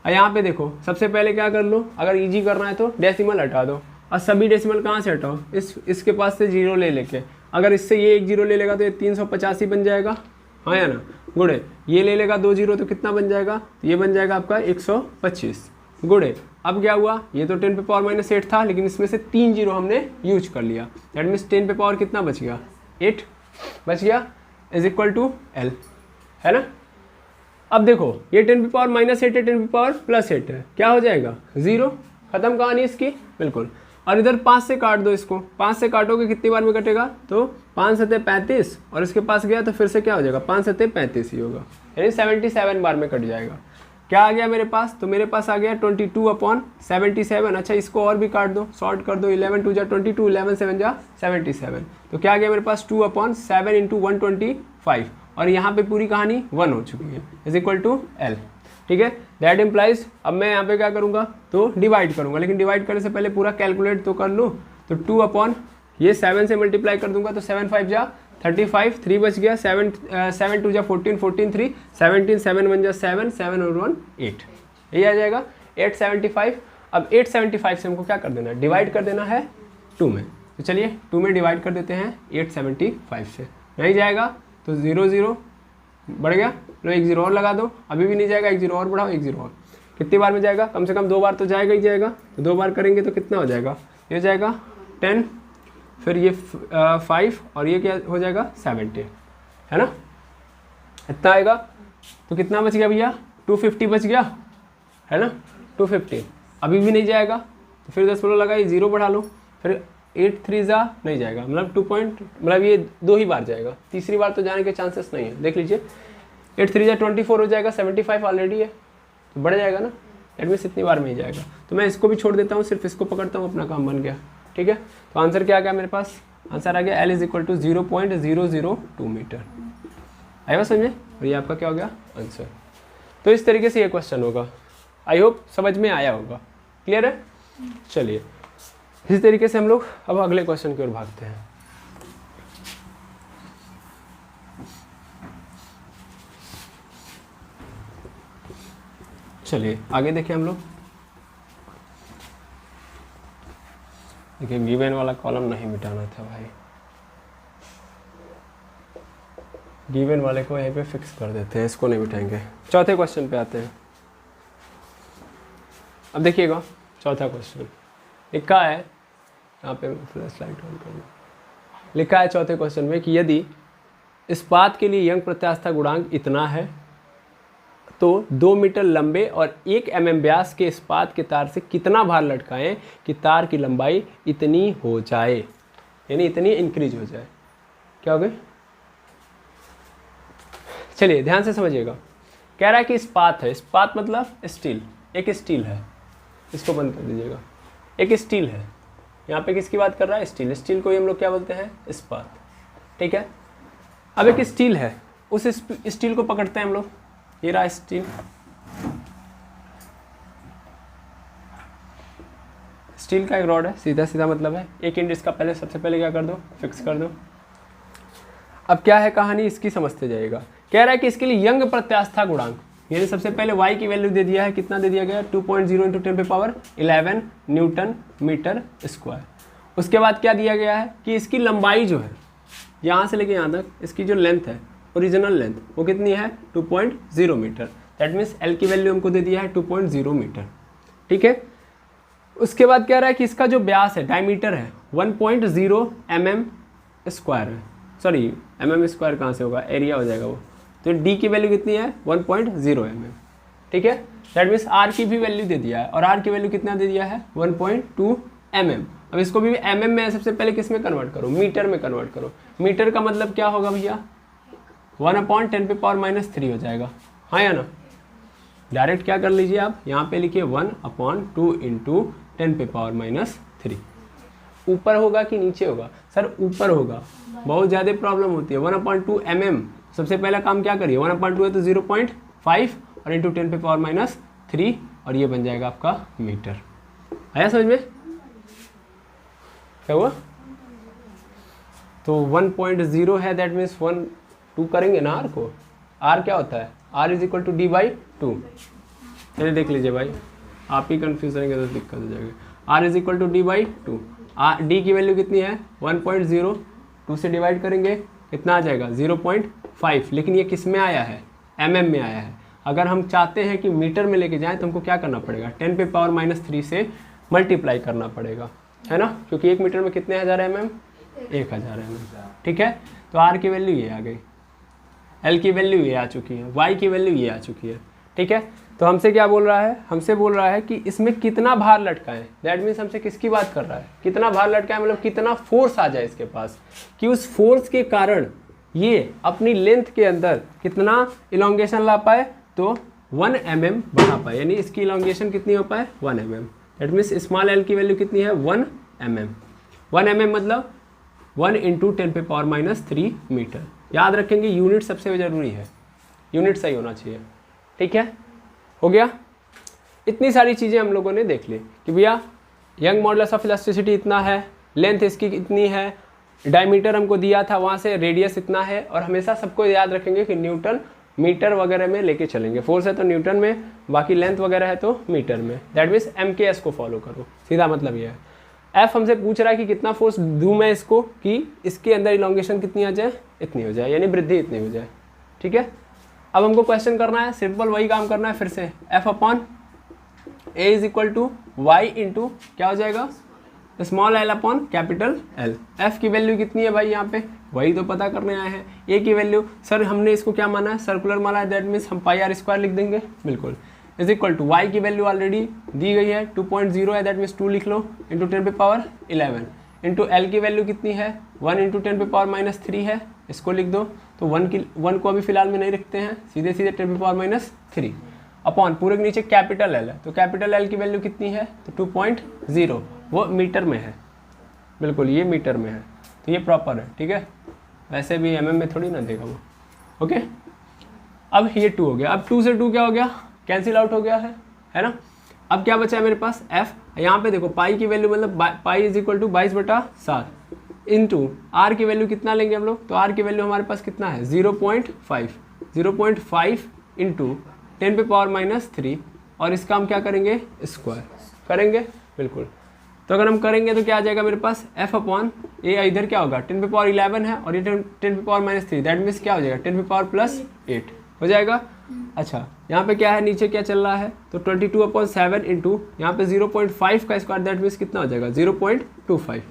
और यहाँ पे देखो सबसे पहले क्या कर लो, अगर ईजी करना है तो डेसिमल हटा दो, और सभी डेसिमल कहाँ से हटाओ, इसके पास से जीरो ले लेके। अगर इससे ये एक जीरो ले लेगा तो ये 385 बन जाएगा, हाँ या ना, गुड़े ये ले लेगा 2 जीरो तो कितना बन जाएगा, तो ये बन जाएगा आपका 125 गुड़े। अब क्या हुआ, ये तो 10⁻⁸ था लेकिन इसमें से 3 जीरो हमने यूज कर लिया, दैट मीन्स 10 पे पावर कितना बच गया, 8 बच गया, इज इक्वल टू एल, है ना। अब देखो ये 10⁻⁸ है, 10⁻+8 है, क्या हो जाएगा 0, खत्म कहानी इसकी, बिल्कुल। और इधर 5 से काट दो इसको, 5 से काटोगे कितनी बार में कटेगा, तो 5 सते 35 और इसके पास गया तो फिर से क्या हो जाएगा 5 सते 35 ही होगा, यानी 77 बार में कट जाएगा। क्या आ गया मेरे पास, तो मेरे पास आ गया 22/77। अच्छा इसको और भी काट दो, सॉर्ट कर दो, 11 2 जा 22, 11 7 जा 77, तो क्या आ गया मेरे पास 2/7 इंटू 125, और यहाँ पे पूरी कहानी 1 हो चुकी है, इज इक्वल टू एल। ठीक है, दैट इम्प्लाइज अब मैं यहाँ पे क्या करूँगा, तो डिवाइड करूँगा, लेकिन डिवाइड करने से पहले पूरा कैलकुलेट तो कर लूँ। तो 2 ये 7 से मल्टीप्लाई कर दूंगा तो 7 5 जा 35, 3 बच गया, 7 2 जा 14, 14 3 17, 7 1 जा 7, 7 और 1 8, यही आ जाएगा 875। अब 875 से हमको क्या कर देना है, डिवाइड कर देना है 2 में, तो चलिए 2 में डिवाइड कर देते हैं 875 से, नहीं जाएगा तो 0 0 बढ़ गया, लो 1 0 और लगा दो, अभी भी नहीं जाएगा, 1 0 और बढ़ाओ, 1 0 और, कितनी बार में जाएगा, कम से कम 2 बार तो जाएगा ही जाएगा, तो 2 बार करेंगे तो कितना हो जाएगा, ये हो जाएगा 10, फिर ये 5 और ये क्या हो जाएगा 70, है ना, इतना आएगा। तो कितना बच गया भैया, 250 बच गया, है ना, 250, अभी भी नहीं जाएगा तो फिर 10 लगा, ये 0 बढ़ा लो, फिर 8 3 जा नहीं जाएगा, मतलब मतलब ये 2 ही बार जाएगा, तीसरी बार तो जाने के चांसेस नहीं है, देख लीजिए 8 3 जा 24 हो जाएगा, 75 ऑलरेडी है तो बढ़ जाएगा ना, दैट मीन्स इतनी बार में ही जाएगा। तो मैं इसको भी छोड़ देता हूँ, सिर्फ इसको पकड़ता हूँ, अपना काम बन गया। ठीक है, तो आंसर क्या आ गया मेरे पास, आंसर आ गया L is equal to 0.002 metre. आएगा समझे, और ये आपका क्या हो गया आंसर। तो इस तरीके से ये क्वेश्चन होगा, आई होप समझ में आया होगा, क्लियर है। चलिए इसी तरीके से हम लोग अब अगले क्वेश्चन की ओर भागते हैं। चलिए आगे देखिए हम लोग, देखिए गिवन वाला कॉलम नहीं मिटाना था भाई, गिवन वाले को यहीं पे फिक्स कर देते हैं, इसको नहीं मिटाएंगे। चौथे क्वेश्चन पे आते हैं। अब देखिएगा चौथा क्वेश्चन लिखा है, यहाँ पे फ्लैश लाइट ऑन कर, लिखा है चौथे क्वेश्चन में कि यदि इस्पात के लिए यंग प्रत्यास्था गुणांक इतना है तो 2 मीटर लंबे और 1 mm व्यास के इस्पात के तार से कितना भार लटकाएं कि तार की लंबाई इतनी हो जाए, यानी इतनी इंक्रीज हो जाए। क्या हो गया, चलिए ध्यान से समझिएगा। कह रहा है कि इस्पात है, इस्पात मतलब स्टील, एक स्टील है, इसको बंद कर दीजिएगा, एक स्टील है, यहाँ पे किसकी बात कर रहा है, स्टील, स्टील को ही हम लोग क्या बोलते हैं, इस्पात। ठीक है, अब एक स्टील है, उस स्टील को पकड़ते हैं हम लोग, ये रहा स्टील, स्टील का एक रॉड है, सीधा सीधा मतलब है, एक इंच इसका पहले सबसे पहले क्या कर दो, फिक्स कर दो, अब क्या है कहानी, इसकी समझते जाइएगा। कह रहा है कि इसके लिए यंग प्रत्यास्था गुणांक, यानी सबसे पहले y की वैल्यू दे दिया है, कितना दे दिया गया 2.0 × 10⁻11 न्यूटन मीटर स्क्वायर। उसके बाद क्या दिया गया है कि इसकी लंबाई जो है यहाँ से लेके यहाँ तक, इसकी जो लेंथ है ओरिजिनल लेंथ वो कितनी है 2.0 मीटर। दैट मीन्स L की वैल्यू हमको दे दिया है 2.0 मीटर, ठीक है। उसके बाद कह रहा है कि इसका जो व्यास है डायमीटर है 1.0 mm स्क्वायर है, सॉरी mm स्क्वायर कहाँ से होगा, एरिया हो जाएगा वो। तो D की वैल्यू कितनी है 1.0 mm, ठीक है। दैट मीन्स R की भी वैल्यू दे दिया है, और R की वैल्यू कितना दे दिया है 1.2 mm। अब इसको भी mm में सबसे पहले किस में कन्वर्ट करो, मीटर में कन्वर्ट करो। मीटर का मतलब क्या होगा भैया 1/10⁻³ हो जाएगा, हाँ या ना। डायरेक्ट क्या कर लीजिए आप, यहाँ पे लिखिए 1/2 × 10⁻³ ऊपर होगा कि नीचे होगा, सर ऊपर होगा, बहुत ज़्यादा प्रॉब्लम होती है। 1/2 mm, सबसे पहला काम क्या करिए 1/2 है तो 0.5 और इंटू 10⁻³ और ये बन जाएगा आपका मीटर। आया समझ में, क्या हुआ? तो 1.0 है, दैट मीन्स 2 करेंगे ना R को, R क्या होता है R = D/2। चलिए देख लीजिए भाई, आप ही कंफ्यूज रहेंगे तो दिक्कत हो जाएगी। R = D/2, D की वैल्यू कितनी है 1.0, 2 से डिवाइड करेंगे कितना आ जाएगा 0.5, लेकिन ये किस में आया है mm में आया है। अगर हम चाहते हैं कि मीटर में लेके जाएं तो हमको क्या करना पड़ेगा 10⁻³ से मल्टीप्लाई करना पड़ेगा, है ना, क्योंकि 1 मीटर में कितने हज़ार mm 1000 mm, ठीक है। तो R की वैल्यू ये आ गई, L की वैल्यू ये आ चुकी है, Y की वैल्यू ये आ चुकी है, ठीक है। तो हमसे क्या बोल रहा है, हमसे बोल रहा है कि इसमें कितना भार लटकाएं। दैट मीन्स हमसे किसकी बात कर रहा है, कितना भार लटकाएं, मतलब कितना फोर्स आ जाए इसके पास, कि उस फोर्स के कारण ये अपनी लेंथ के अंदर कितना इलोंगेशन ला पाए, तो 1 mm बढ़ा पाए, यानी इसकी इलोंगेशन कितनी हो पाए 1 mm। That means small l की वैल्यू कितनी है 1 mm। 1 mm मतलब 1 × 10⁻³ मीटर। याद रखेंगे यूनिट सबसे ज़रूरी है, यूनिट सही होना चाहिए, ठीक है। हो गया, इतनी सारी चीज़ें हम लोगों ने देख ली कि भैया यंग मॉडुलस ऑफ इलास्टिसिटी इतना है, लेंथ इसकी इतनी है, डायमीटर हमको दिया था, वहाँ से रेडियस इतना है, और हमेशा सबको याद रखेंगे कि न्यूटन मीटर वगैरह में लेके चलेंगे। फोर्स है तो न्यूटन में, बाकी लेंथ वगैरह है तो मीटर में। दैट मीन्स MKS को फॉलो करो, सीधा मतलब ये है। F हमसे पूछ रहा है कि कितना फोर्स दूँ मैं इसको कि इसके अंदर इलोंगेशन कितनी आ जाए, इतनी हो जाए, यानी वृद्धि इतनी हो जाए, ठीक है। अब हमको क्वेश्चन करना है, सिंपल वही काम करना है फिर से, F/A = Y × क्या हो जाएगा स्मॉल l/कैपिटल L। F की वैल्यू कितनी है भाई, यहाँ पे वही तो पता करने आए हैं। A की वैल्यू, सर हमने इसको क्या माना है सर्कुलर माना है, दैट मीन्स हम πr² लिख देंगे, बिल्कुल। Y की वैल्यू ऑलरेडी दी गई है 2.0 है, दैट मीन्स 2 लिख लो × 10⁻11 इंटू L की वैल्यू कितनी है 1 × 10⁻³ है, इसको लिख दो। तो 1 को अभी फिलहाल में नहीं रखते हैं, सीधे सीधे 10⁻³ अपॉन पूरे के नीचे कैपिटल L है, तो कैपिटल L की वैल्यू कितनी है तो 2.0, वो मीटर में है, बिल्कुल ये मीटर में है, तो ये प्रॉपर है, ठीक है। वैसे भी mm में थोड़ी ना देगा वो, ओके। अब ये 2 हो गया, अब 2 से 2 क्या हो गया कैंसिल आउट हो गया है ना। अब क्या बचा है मेरे पास F, यहाँ पे देखो पाई की वैल्यू मतलब पाई = 22/7 इंटू R की वैल्यू कितना लेंगे हम लोग, तो R की वैल्यू हमारे पास कितना है 0.5 इंटू 10⁻³ और इसका हम क्या करेंगे स्क्वायर करेंगे, बिल्कुल। तो अगर हम करेंगे तो क्या आ जाएगा मेरे पास F/A, इधर क्या होगा 10⁻11 है और ये 10⁻³ दैट मीन्स क्या हो जाएगा 10⁻+8 हो जाएगा। अच्छा यहाँ पे क्या है, नीचे क्या चल रहा है, तो 22/7 इंटू यहाँ पे 0.5 का स्क्वायर दैट मीन्स कितना हो जाएगा 0.25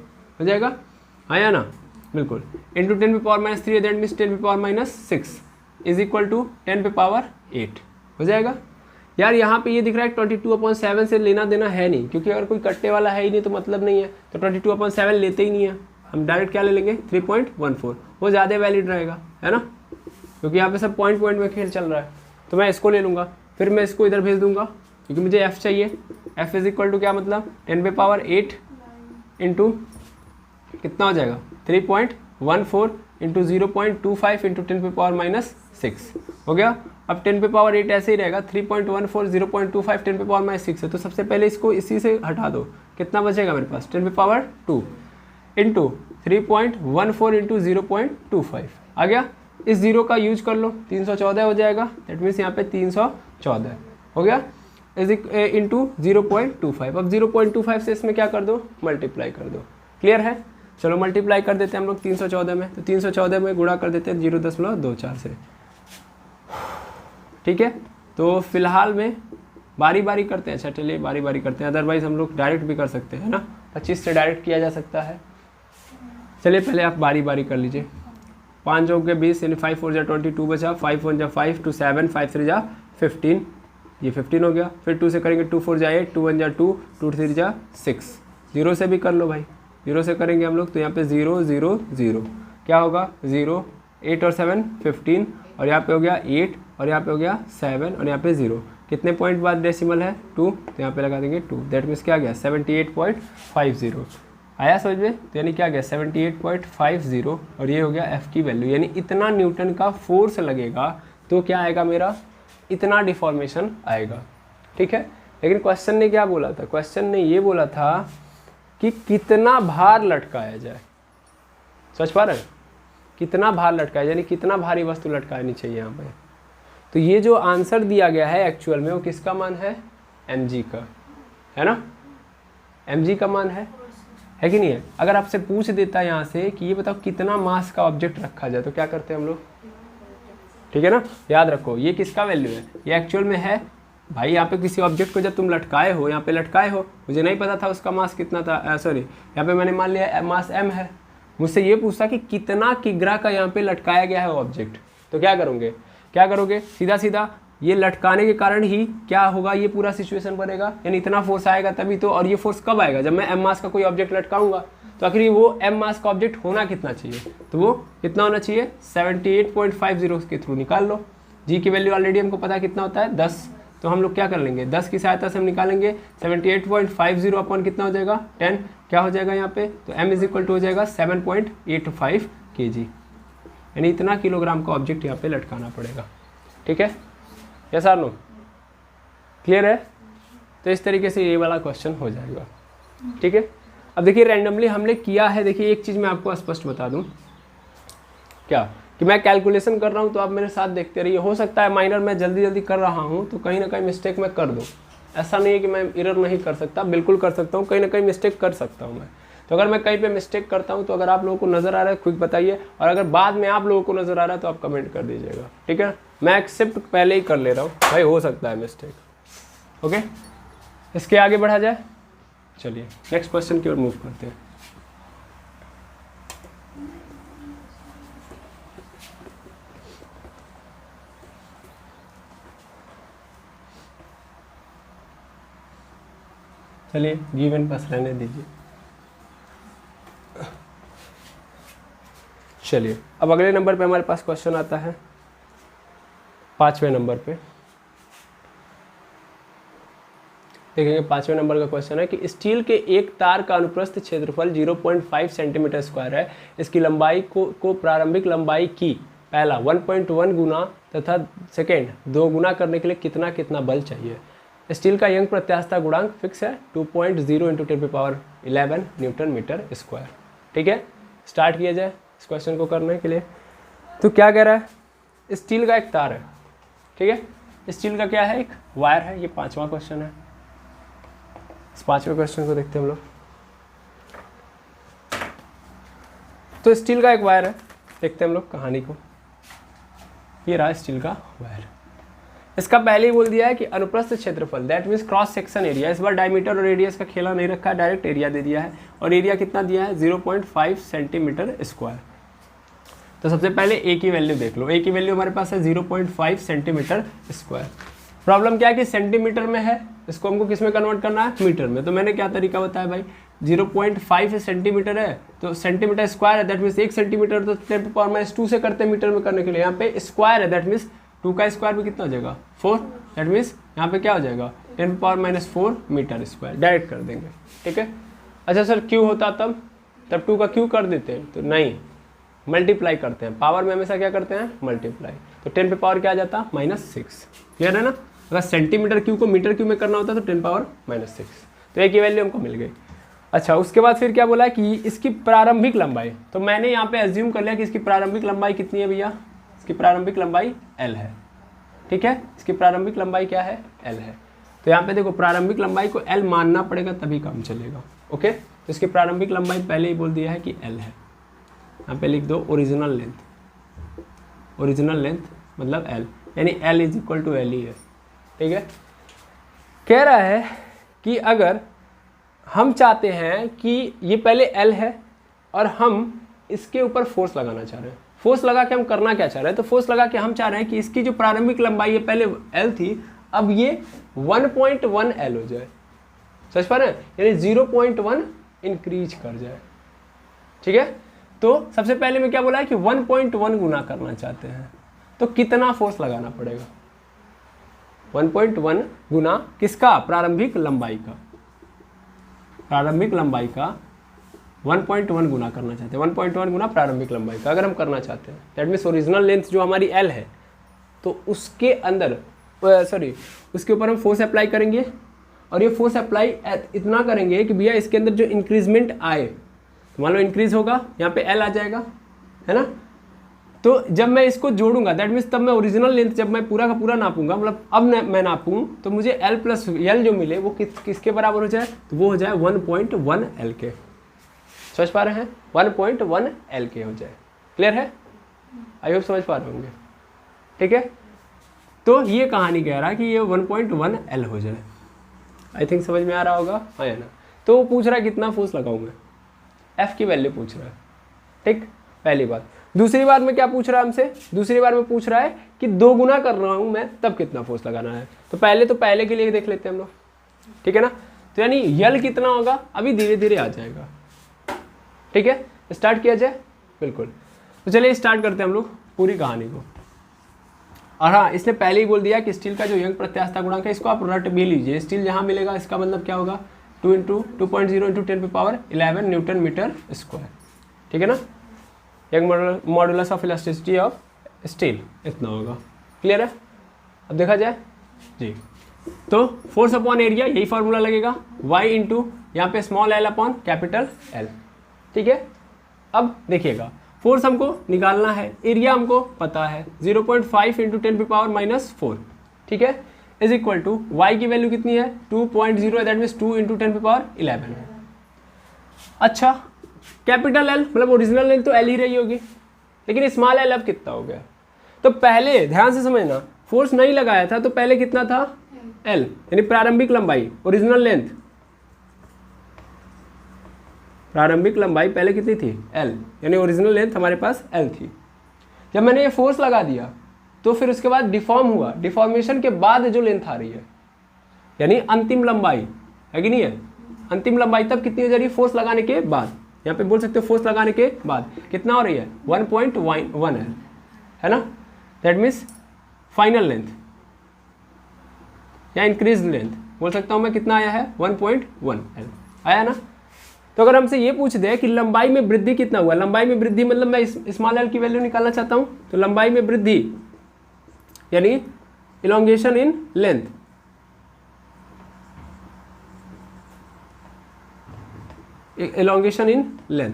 हो जाएगा, हाँ या ना, बिल्कुल। इंटू 10⁻³ दैट मीन्स 10⁻6 = 10⁸ हो जाएगा। यार यहाँ पे ये दिख रहा है 22/7 से लेना देना है नहीं, क्योंकि अगर कोई कटने वाला है ही नहीं तो मतलब नहीं है, तो 22/7 लेते ही नहीं है, हम डायरेक्ट क्या ले लेंगे 3.14, वो ज़्यादा वैलिड रहेगा, है ना, क्योंकि यहाँ पे सब पॉइंट में खेल चल रहा है। तो मैं इसको ले लूँगा, फिर मैं इसको इधर भेज दूँगा क्योंकि मुझे F चाहिए। F = क्या मतलब 10⁸ इंटू कितना हो जाएगा 3.14 इंटू 0.25 इंटू 10⁻6 हो गया। अब 10⁸ ऐसे ही रहेगा, 3.14 0.25 10⁻6 है, तो सबसे पहले इसको इसी से हटा दो, कितना बचेगा मेरे पास 10⁻2 इंटू 3.14 इंटू 0.25 आ गया। इस जीरो का यूज कर लो, 314 हो जाएगा, दैट मीन्स यहाँ पे 314 हो गया इज इंटू 0.25। अब 0.25 से इसमें क्या कर दो, मल्टीप्लाई कर दो। क्लियर है? चलो मल्टीप्लाई कर देते हैं हम लोग 314 में, तो 314 में गुणा कर देते हैं 0.24 से। ठीक है, तो फिलहाल में बारी बारी करते हैं। अच्छा चलिए बारी बारी करते हैं, अदरवाइज हम लोग डायरेक्ट भी कर सकते हैं ना, 25 से डायरेक्ट किया जा सकता है। चलिए पहले आप बारी बारी कर लीजिए। 5 चौक के 20 यानी 5 4 जा 22 बचा, 5 1 जा 5 2 7 5 3 जा 15, ये 15 हो गया। फिर 2 से करेंगे 2 4 जा 8 2 1 जा 2 2 3 जा 6। 0 से भी कर लो भाई, 0 से करेंगे हम लोग तो यहाँ पे 0 0 0 क्या होगा 0, 8 और 7 15, और यहाँ पे हो गया 8 और यहाँ पे हो गया 7 और यहाँ पे 0। कितने पॉइंट बाद डेसिमल है 2, तो यहाँ पे लगा देंगे 2, दैट मीन्स क्या गया 78.50 आया समझ में। तो यानी क्या गया 78.50 और ये हो गया एफ की वैल्यू, यानी इतना न्यूटन का फोर्स लगेगा तो क्या आएगा मेरा, इतना डिफॉर्मेशन आएगा। ठीक है, लेकिन क्वेश्चन ने क्या बोला था, क्वेश्चन ने ये बोला था कि कितना भार लटकाया जाए। सोच पा रहे हैं, कितना भार लटकाया, यानी कितना भारी वस्तु लटकानी चाहिए यहाँ पे। तो ये जो आंसर दिया गया है एक्चुअल में वो किसका मान है, mg का, है ना, mg का मान है कि नहीं है। अगर आपसे पूछ देता है यहाँ से कि ये बताओ कितना मास का ऑब्जेक्ट रखा जाए, तो क्या करते हैं हम लोग, ठीक है ना। याद रखो ये किसका वैल्यू है, ये एक्चुअल में है भाई। यहाँ पे किसी ऑब्जेक्ट को जब तुम लटकाए हो, यहाँ पे लटकाए हो, मुझे नहीं पता था उसका मास कितना था, सॉरी यहाँ पे मैंने मान लिया मास m है। मुझसे ये पूछता कि कितना किग्रा का यहाँ पे लटकाया गया है ऑब्जेक्ट, तो क्या करोगे, सीधा सीधा ये लटकाने के कारण ही क्या होगा, ये पूरा सिचुएशन बनेगा, यानी इतना फोर्स आएगा तभी तो। और ये फोर्स कब आएगा, जब मैं m मास का कोई ऑब्जेक्ट लटकाऊंगा। तो आखिर वो m मास का ऑब्जेक्ट होना कितना चाहिए, तो वो कितना होना चाहिए 78.50 के थ्रू निकाल लो। g की वैल्यू ऑलरेडी हमको पता है कितना होता है 10, तो हम लोग क्या कर लेंगे 10 की सहायता से हम निकालेंगे 78.50 अपॉन कितना हो जाएगा 10, क्या हो जाएगा यहाँ पे, तो m इज इक्वल टू हो जाएगा 7.85 kg, यानी इतना किलोग्राम का ऑब्जेक्ट यहाँ पे लटकाना पड़ेगा। ठीक है, यस और नो, क्लियर है। तो इस तरीके से ये वाला क्वेश्चन हो जाएगा। ठीक है, अब देखिए रैंडमली हमने किया है। देखिए एक चीज़ मैं आपको स्पष्ट बता दूं, क्या कि मैं कैलकुलेशन कर रहा हूं तो आप मेरे साथ देखते रहिए। हो सकता है माइनर मैं जल्दी जल्दी कर रहा हूं तो कहीं ना कहीं मिस्टेक मैं कर दूं, ऐसा नहीं है कि मैं एरर नहीं कर सकता, बिल्कुल कर सकता हूँ, कहीं ना कहीं मिस्टेक कर सकता हूँ मैं। तो अगर मैं कहीं पे मिस्टेक करता हूँ तो अगर आप लोगों को नज़र आ रहा है क्विक बताइए, और अगर बाद में आप लोगों को नज़र आ रहा है तो आप कमेंट कर दीजिएगा। ठीक है, मैं एक्सेप्ट पहले ही कर ले रहा हूँ भाई, हो सकता है मिस्टेक। ओके, इसके आगे बढ़ा जाए। चलिए नेक्स्ट क्वेश्चन की ओर मूव करते हैं। चलिए गिवन पास रहने दीजिए। चलिए अब अगले नंबर पे हमारे पास क्वेश्चन आता है 5वें नंबर पे। देखेंगे 5वें नंबर का क्वेश्चन है कि स्टील के एक तार का अनुप्रस्थ क्षेत्रफल 0.5 सेंटीमीटर स्क्वायर है। इसकी लंबाई को प्रारंभिक लंबाई की पहला 1.1 गुना तथा सेकेंड 2 गुना करने के लिए कितना कितना बल चाहिए। स्टील का यंग प्रत्यास्थता गुणांक फिक्स है 2.0 × 10⁻11 न्यूटन मीटर स्क्वायर। ठीक है, स्टार्ट किया जाए इस क्वेश्चन को करने के लिए। तो क्या कह रहा है, स्टील का एक तार है, ठीक है, स्टील का क्या है, एक वायर है। ये 5वां क्वेश्चन है। इस 5वें क्वेश्चन को देखते हैं हम लोग। तो स्टील का एक वायर है, देखते हैं हम लोग कहानी को। ये रहा स्टील का वायर। इसका पहले ही बोल दिया है कि अनुप्रस्थ क्षेत्रफल that means cross section area. इस बार डायमीटर और रेडियस का खेला नहीं रखा, डायरेक्ट एरिया दे दिया है। और एरिया कितना दिया है 0.5 सेंटीमीटर स्क्वायर। तो सबसे पहले ए की वैल्यू देख लो। ए की वैल्यू हमारे पास है 0.5 सेंटीमीटर स्क्वायर। प्रॉब्लम क्या है कि सेंटीमीटर में है, इसको हमको किस में कन्वर्ट करना है, मीटर में। तो मैंने क्या तरीका बताया भाई, 0.5 सेंटीमीटर है तो सेंटीमीटर स्क्वायर है, दैट मीन्स 1 सेंटीमीटर तो 10⁻2 से करते हैं मीटर में करने के लिए। यहाँ पे स्क्वायर है, दैट मीन्स 2 का स्क्वायर भी कितना हो जाएगा 4, दैट मीन्स यहाँ पे क्या हो जाएगा 10⁻4 मीटर स्क्वायर। डायरेक्ट कर देंगे, ठीक है। अच्छा सर क्यू होता तब 2 का क्यू कर देते हैं, तो नहीं, मल्टीप्लाई करते हैं। पावर में हमेशा क्या करते हैं, मल्टीप्लाई। तो 10 पे पावर क्या आ जाता -6। क्लियर है ना। अगर सेंटीमीटर क्यू को मीटर क्यू में करना होता तो 10⁻6। तो ए की वैल्यू हमको मिल गई। अच्छा, उसके बाद फिर क्या बोला कि इसकी प्रारंभिक लंबाई, तो मैंने यहाँ पे एज्यूम कर लिया कि इसकी प्रारंभिक लंबाई कितनी है भैया, इसकी प्रारंभिक लंबाई L है। ठीक है, इसकी प्रारंभिक लंबाई क्या है, L है। तो यहाँ पे देखो प्रारंभिक लंबाई को L मानना पड़ेगा तभी काम चलेगा। ओके, तो इसकी प्रारंभिक लंबाई पहले ही बोल दिया है कि L है। यहाँ पे लिख दो ओरिजिनल लेंथ, ओरिजिनल लेंथ मतलब L, यानी L इज इक्वल टू L ही है। ठीक है, कह रहा है कि अगर हम चाहते हैं कि ये पहले L है और हम इसके ऊपर फोर्स लगाना चाह रहे हैं, फोर्स लगा के हम करना क्या चाह रहे हैं, तो फोर्स लगा के हम चाह रहे हैं कि इसकी जो प्रारंभिक लंबाई है पहले L थी, अब ये 1.1 L हो जाए। समझ पा रहे हैं, यानी 0.1 इंक्रीज कर जाए। ठीक है, तो सबसे पहले मैं क्या बोला है कि 1.1 गुना करना चाहते हैं, तो कितना फोर्स लगाना पड़ेगा, 1.1 गुना किसका, प्रारंभिक लंबाई का, प्रारंभिक लंबाई का 1.1 गुना करना चाहते हैं, 1.1 गुना प्रारंभिक लंबाई का अगर हम करना चाहते हैं, दैट मीन्स ओरिजिनल लेंथ जो हमारी L है, तो उसके अंदर उसके ऊपर हम फोर्स अप्लाई करेंगे, और ये फोर्स अप्लाई इतना करेंगे कि भैया इसके अंदर जो इंक्रीजमेंट आए, तो मान लो इंक्रीज होगा, यहाँ पे L आ जाएगा, है ना। तो जब मैं इसको जोड़ूंगा, दैट मीन्स तब मैं ओरिजिनल लेंथ जब मैं पूरा का पूरा नापूंगा, मतलब अब मैं नापूं तो मुझे L प्लस L जो मिले वो किसके बराबर हो जाए, तो वो हो जाए 1.1 L के। समझ पा रहे हैं, 1.1 L के हो जाए। क्लियर है, आई होप समझ पा रहे होंगे। ठीक है, तो ये कहानी कह रहा है कि ये 1.1 L हो जाए। आई थिंक समझ में आ रहा होगा, हाँ या ना। तो वो पूछ रहा है कितना फोर्स लगाऊं मैं, F की वैल्यू पूछ रहा है। ठीक, पहली बात। दूसरी बार में क्या पूछ रहा है हमसे, दूसरी बार में पूछ रहा है कि 2 गुना कर रहा हूं मैं तब कितना फोर्स लगाना है। तो पहले के लिए देख लेते हैं हम लोग, ठीक है ना। तो यानी यल कितना होगा, अभी धीरे धीरे आ जाएगा। ठीक है, स्टार्ट किया जाए, बिल्कुल। तो चलिए स्टार्ट करते हैं हम लोग पूरी कहानी को। और हाँ, इसने पहले ही बोल दिया कि स्टील का जो यंग प्रत्यास्थता गुणांक है, इसको आप रट भी लीजिए। स्टील जहाँ मिलेगा इसका मतलब क्या होगा, 2 × 2.0 × 10⁻11 न्यूटन मीटर स्क्वायर। ठीक है ना, young modulus of elasticity of steel इतना होगा। क्लियर है, अब देखा जाए जी। तो फोर्स अपॉन एरिया, यही फार्मूला लगेगा, y इंटू यहाँ पे small l upon capital L। ठीक है, अब देखिएगा फोर्स हमको निकालना है, एरिया हमको पता है 0.5 × 10⁻⁻4। ठीक है, इज इक्वल टू y की वैल्यू कितनी है 2.0, दैट मीन्स 2 × 10⁻11 है। अच्छा, कैपिटल L मतलब ओरिजिनल लेंथ तो L ही रही होगी, लेकिन स्मॉल l अब कितना हो गया। तो पहले ध्यान से समझना, फोर्स नहीं लगाया था तो पहले कितना था L, यानी प्रारंभिक लंबाई, ओरिजिनल लेंथ, प्रारंभिक लंबाई पहले कितनी थी L, यानी ओरिजिनल लेंथ हमारे पास L थी। जब मैंने ये फोर्स लगा दिया तो फिर उसके बाद डिफॉर्म हुआ, डिफॉर्मेशन के बाद जो लेंथ आ रही है यानी अंतिम लंबाई है कि नहीं है, अंतिम लंबाई तब कितनी हो जा रही है, फोर्स लगाने के बाद। यहाँ पे बोल सकते हो फोर्स लगाने के बाद कितना हो रही है 1.1 है ना, दैट मीन्स फाइनल लेंथ या इंक्रीज लेंथ बोल सकता हूँ मैं, कितना आया है 1.1 L आया ना। तो अगर हमसे ये पूछ दे कि लंबाई में वृद्धि कितना हुआ, लंबाई में वृद्धि मतलब मैं स्मॉल l की वैल्यू निकालना चाहता हूँ, तो लंबाई में वृद्धि यानी elongation in length, elongation in length,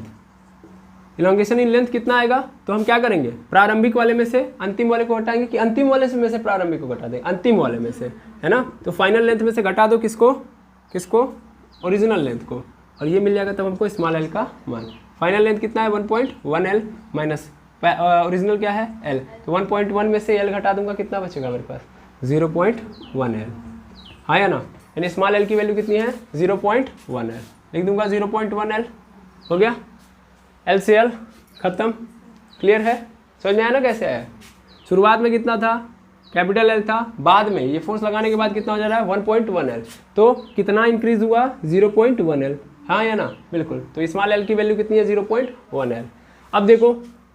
elongation in length कितना आएगा, तो हम क्या करेंगे प्रारंभिक वाले में से अंतिम वाले को हटाएंगे कि अंतिम वाले से में से प्रारंभिक को घटा देंगे, अंतिम वाले में से, है ना। तो फाइनल लेंथ में से घटा दो किसको, किसको, ओरिजिनल लेंथ को, और ये मिल जाएगा तब हमको स्मॉल l का मान। फाइनल लेंथ कितना है 1.1 L माइनस ओरिजिनल क्या है L, तो 1.1 में से L घटा दूंगा, कितना बचेगा मेरे पास 0.1 L, हाँ या ना। यानी स्मॉल l की वैल्यू कितनी है 0.1 L, लिख दूंगा 0.1 L हो गया, L से L खत्म। क्लियर है, समझ में आया ना कैसे आया। शुरुआत में कितना था कैपिटल L था, बाद में ये फोर्स लगाने के बाद कितना हो जा रहा है 1.1 L, तो कितना इंक्रीज हुआ 0.1 L, हाँ या ना, बिल्कुल। तो स्मॉल l की वैल्यू कितनी है 0.1 L। अब देखो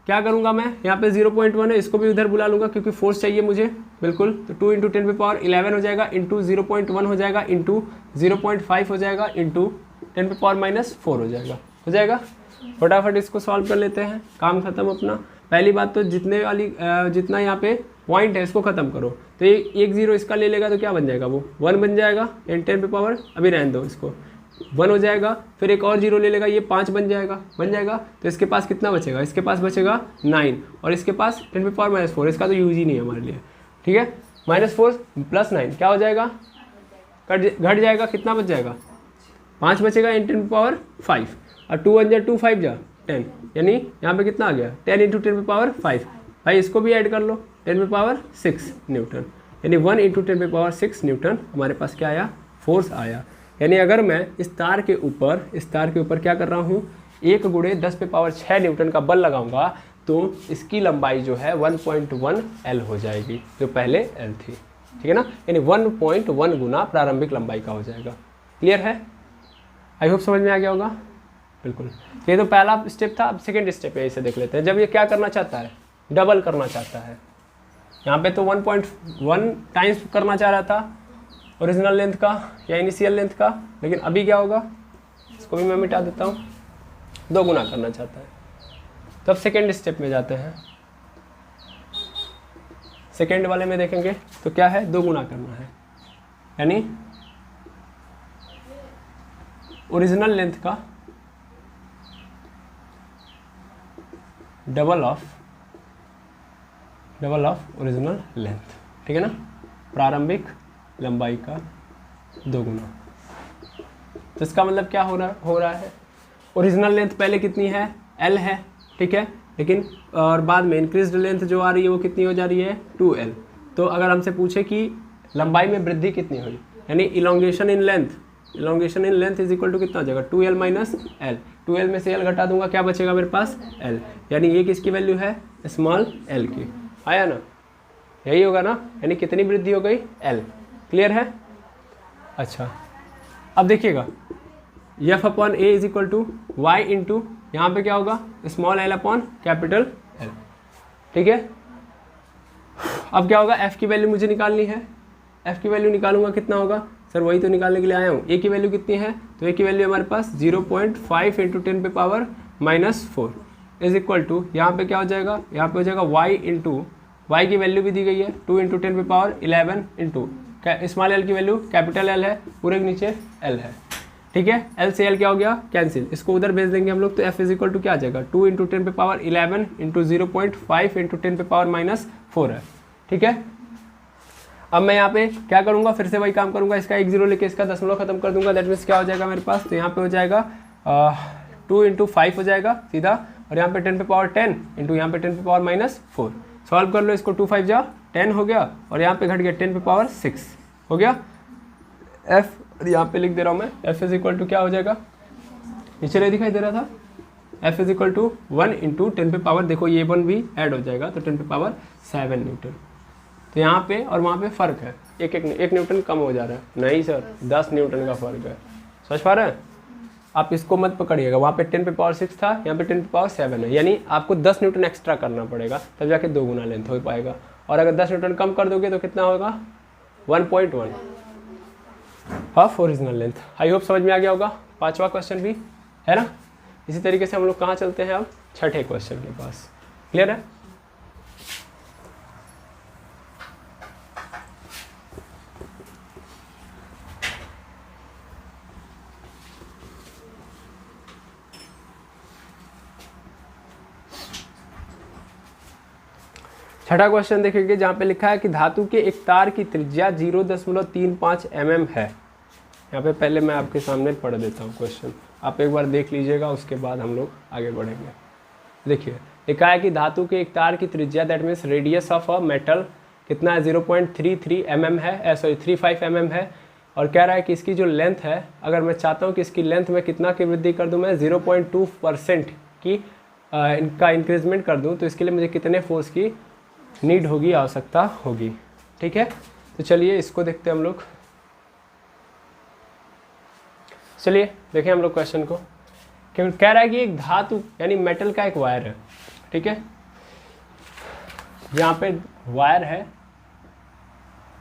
क्या करूंगा मैं, यहाँ पे 0.1 है, इसको भी उधर बुला लूंगा क्योंकि फोर्स चाहिए मुझे, बिल्कुल। तो 2 × 10⁻11 हो जाएगा, इंटू 0.1 हो जाएगा, इंटू 0.5 हो जाएगा, इंटू 10⁻⁻4 हो जाएगा। फटाफट इसको सॉल्व कर लेते हैं, काम खत्म अपना। पहली बात तो जितना यहाँ पे पॉइंट है इसको खत्म करो, तो एक 0 इसका ले लेगा तो क्या बन जाएगा, वो 1 बन जाएगा, 10 पे पावर, अभी रहने दो इसको, 1 हो जाएगा, फिर एक और 0 ले लेगा, ये 5 बन जाएगा। तो इसके पास कितना बचेगा, इसके पास बचेगा 9, और इसके पास 10⁻⁻4, इसका तो यूज ही नहीं है हमारे लिए, ठीक है। -4 + 9 क्या हो जाएगा, घट जाएगा, कितना बच जाएगा, 5 बचेगा इन 10⁻5, और 2 1 जा 2 5 जा 10, यानी यहाँ पे कितना आ गया 10 × 10⁻5। भाई इसको भी ऐड कर लो, 10⁻6 न्यूटन, यानी 1 × 10⁻6 न्यूटन हमारे पास क्या आया, फोर्स आया। यानी अगर मैं इस तार के ऊपर क्या कर रहा हूँ, 1 × 10⁻6 न्यूटन का बल लगाऊंगा, तो इसकी लंबाई जो है 1.1 L हो जाएगी, जो पहले L थी, ठीक है ना। यानी 1.1 गुना प्रारंभिक लंबाई का हो जाएगा। क्लियर है, आई होप समझ में आ गया होगा। बिल्कुल, ये तो पहला स्टेप था। अब सेकेंड स्टेप है, इसे देख लेते हैं। जब ये क्या करना चाहता है, डबल करना चाहता है, यहाँ पे तो 1.1 टाइम्स करना चाह रहा था ओरिजिनल लेंथ का या इनिशियल लेंथ का, लेकिन अभी क्या होगा, इसको भी मैं मिटा देता हूँ, 2 गुना करना चाहता है। तब सेकेंड स्टेप में जाते हैं, सेकेंड वाले में देखेंगे तो क्या है, 2 गुना करना है, यानी ओरिजिनल लेंथ का डबल ऑफ ओरिजिनल लेंथ, ठीक है ना, प्रारंभिक लंबाई का 2 गुना। तो इसका मतलब क्या हो रहा है, ओरिजिनल लेंथ पहले कितनी है, L है, ठीक है, लेकिन और बाद में इंक्रीज्ड लेंथ जो आ रही है वो कितनी हो जा रही है, 2L। तो अगर हमसे पूछे कि लंबाई में वृद्धि कितनी हुई, यानी elongation in length is equal to कितना हो जाएगा, 2L - L। 2L में से L घटा दूंगा, क्या बचेगा मेरे पास, L, यानी ये किसकी वैल्यू है, स्मॉल l की। आया ना, यही होगा ना, यानी कितनी वृद्धि हो गई, L। क्लियर है। अच्छा, अब देखिएगा, F/A is equal to Y into यहाँ पे क्या होगा, small l upon capital L, ठीक है। अब क्या होगा, F की वैल्यू मुझे निकालनी है, F की वैल्यू निकालूंगा, कितना होगा, सर वही तो निकालने के लिए आया हूँ। A की वैल्यू कितनी है, तो A की वैल्यू हमारे पास 0.5 × 10⁻⁻4 इज इक्वल टू, यहाँ पे क्या हो जाएगा, यहाँ पे हो जाएगा Y इंटू, Y की वैल्यू भी दी गई है 2 × 10⁻11 इंटू स्मॉल l की वैल्यू कैपिटल L है, पूरे के नीचे L है, ठीक है। L से L क्या हो गया, कैंसिल, इसको उधर भेज देंगे हम लोग, तो F इज इक्वल टू क्या आ जाएगा, 2 × 10⁻11 इंटू 0.5 × 10⁻4 है, ठीक है। अब मैं यहाँ पे क्या करूँगा, फिर से वही काम करूँगा, इसका 1 0 लेके इसका दशमलव खत्म कर दूंगा, दैट मीन्स क्या हो जाएगा मेरे पास, तो यहाँ पे हो जाएगा 2 × 5 हो जाएगा सीधा, और यहाँ पे 10⁻10 इंटू यहाँ पे 10⁻4। सॉल्व कर लो इसको, 2 5 जा 10 हो गया, और यहाँ पे घट गया 10⁻6 हो गया। F यहाँ पे लिख दे रहा हूँ मैं, F इज इक्वल टू क्या हो जाएगा, नीचे दिखाई दे रहा था, F is equal to 1 into 10⁻, देखो ये 1 भी ऐड हो जाएगा, तो 10⁻7 न्यूटन। तो यहाँ पे और वहाँ पे फ़र्क है, एक न्यूटन कम हो जा रहा है, नहीं सर 10 न्यूटन का फ़र्क है, समझ पा रहे हैं। आप इसको मत पकड़िएगा, वहाँ पे 10⁻6 था, यहाँ पे 10⁻7 है, यानी आपको 10 न्यूटन एक्स्ट्रा करना पड़ेगा, तब जाके 2 गुना लेंथ हो पाएगा। और अगर 10 न्यूटन कम कर दोगे तो कितना होगा, 1.1 of original length. I hope समझ में आ गया होगा। 5वां क्वेश्चन भी है ना। इसी तरीके से हम लोग कहाँ चलते हैं अब, 6ठे क्वेश्चन के पास। क्लियर है। छठा क्वेश्चन देखेंगे, जहाँ पे लिखा है कि धातु के एक तार की त्रिज्या 0.35 mm है। यहाँ पे पहले मैं आपके सामने पढ़ देता हूँ क्वेश्चन, आप एक बार देख लीजिएगा, उसके बाद हम लोग आगे बढ़ेंगे। देखिए लिखा है कि धातु के एक तार की त्रिज्या, that means radius of a metal कितना है, 0.33 mm है, 35 mm है। और कह रहा है कि इसकी जो लेंथ है, अगर मैं चाहता हूँ कि इसकी लेंथ में कितना की वृद्धि कर दूँ, मैं 0.2% की इनका इंक्रीजमेंट कर दूँ, तो इसके लिए मुझे कितने फोर्स की नीड होगी, आवश्यकता होगी। ठीक है, तो चलिए इसको देखते हैं हम लोग। चलिए देखें हम लोग क्वेश्चन को। क्योंकि कह रहा है कि एक धातु यानी मेटल का एक वायर है, ठीक है, यहाँ पे वायर है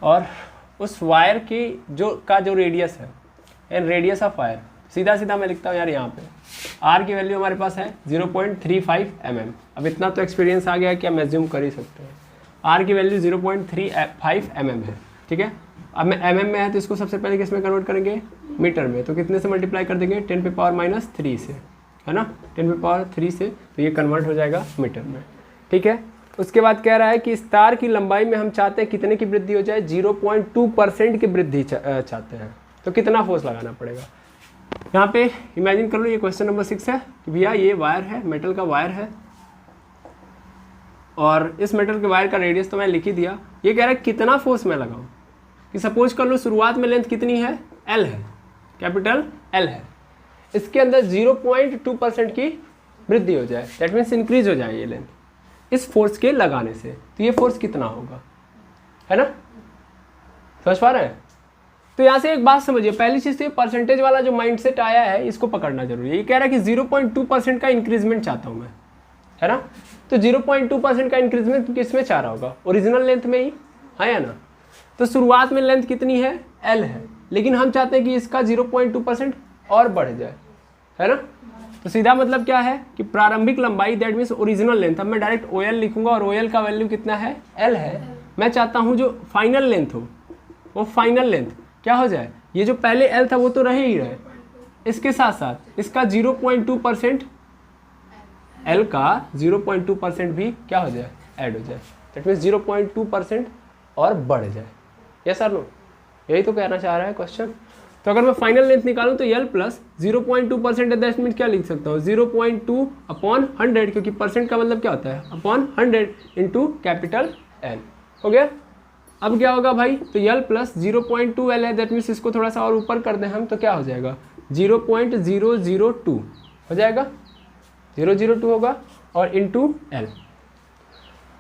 और उस वायर की जो रेडियस है, एंड रेडियस ऑफ वायर, सीधा सीधा मैं लिखता हूँ यार, यहाँ पे आर की वैल्यू हमारे पास है 0.35 mm। अब इतना तो एक्सपीरियंस आ गया है कि हम एज्यूम कर ही सकते हैं, आर की वैल्यू 0.35 mm है। ठीक है, अब मैं mm में है तो इसको सबसे पहले किस में कन्वर्ट करेंगे, मीटर में। तो कितने से मल्टीप्लाई कर देंगे, 10⁻³ से, है ना, 10⁻³ से, तो ये कन्वर्ट हो जाएगा मीटर में। ठीक है, उसके बाद कह रहा है कि इस तार की लंबाई में हम चाहते हैं कितने की वृद्धि हो जाए, 0.2% की वृद्धि चाहते हैं। तो कितना फोर्स लगाना पड़ेगा। यहाँ पे इमेजिन कर लो ये क्वेश्चन नंबर 6 है कि भैया ये वायर है, मेटल का वायर है, और इस मेटल के वायर का रेडियस तो मैं लिख ही दिया। ये कह रहा है कितना फोर्स मैं लगाऊं, कि सपोज कर लो शुरुआत में लेंथ कितनी है, L है, कैपिटल L है, इसके अंदर 0.2% की वृद्धि हो जाए, दैट मीन्स इंक्रीज हो जाए ये लेंथ इस फोर्स के लगाने से। तो ये फोर्स कितना होगा, है ना, समझ पा रहे हैं। तो यहाँ से एक बात समझिए, पहली चीज़ तो ये परसेंटेज वाला जो माइंडसेट आया है इसको पकड़ना जरूरी है। ये कह रहा है कि 0.2% का इंक्रीजमेंट चाहता हूँ मैं, है ना। तो 0.2% का इंक्रीजमेंट किस में चाह रहा होगा, ओरिजिनल लेंथ में ही, है ना। तो शुरुआत में लेंथ कितनी है, L है, लेकिन हम चाहते हैं कि इसका 0.2% और बढ़ जाए, है ना। तो सीधा मतलब क्या है कि प्रारंभिक लंबाई, दैट मीन्स ओरिजिनल लेंथ, अब मैं डायरेक्ट OL लिखूंगा और OL का वैल्यू कितना है, L है। मैं चाहता हूँ जो फाइनल लेंथ हो, वो फाइनल लेंथ क्या हो जाए, ये जो पहले L था वो तो रहे ही रहे, इसके साथ साथ इसका 0.2%, L का 0.2% भी क्या हो जाए, ऐड हो जाए, दैट मीन्स 0.2% और बढ़ जाए। यस और नो, यही तो कहना चाह रहा है क्वेश्चन। तो अगर मैं फाइनल लेंथ निकालूं तो L प्लस 0.2% दैट मीन्स क्या लिख सकता हूँ, 0.2/100, क्योंकि परसेंट का मतलब क्या होता है, अपॉन 100 इंटू कैपिटल L। हो गया। अब क्या होगा भाई, तो L प्लस 0.2L है, दैट मीन्स इसको थोड़ा सा और ऊपर कर दें हम तो क्या हो जाएगा, 0.002 हो जाएगा, 002 होगा और इंटू L।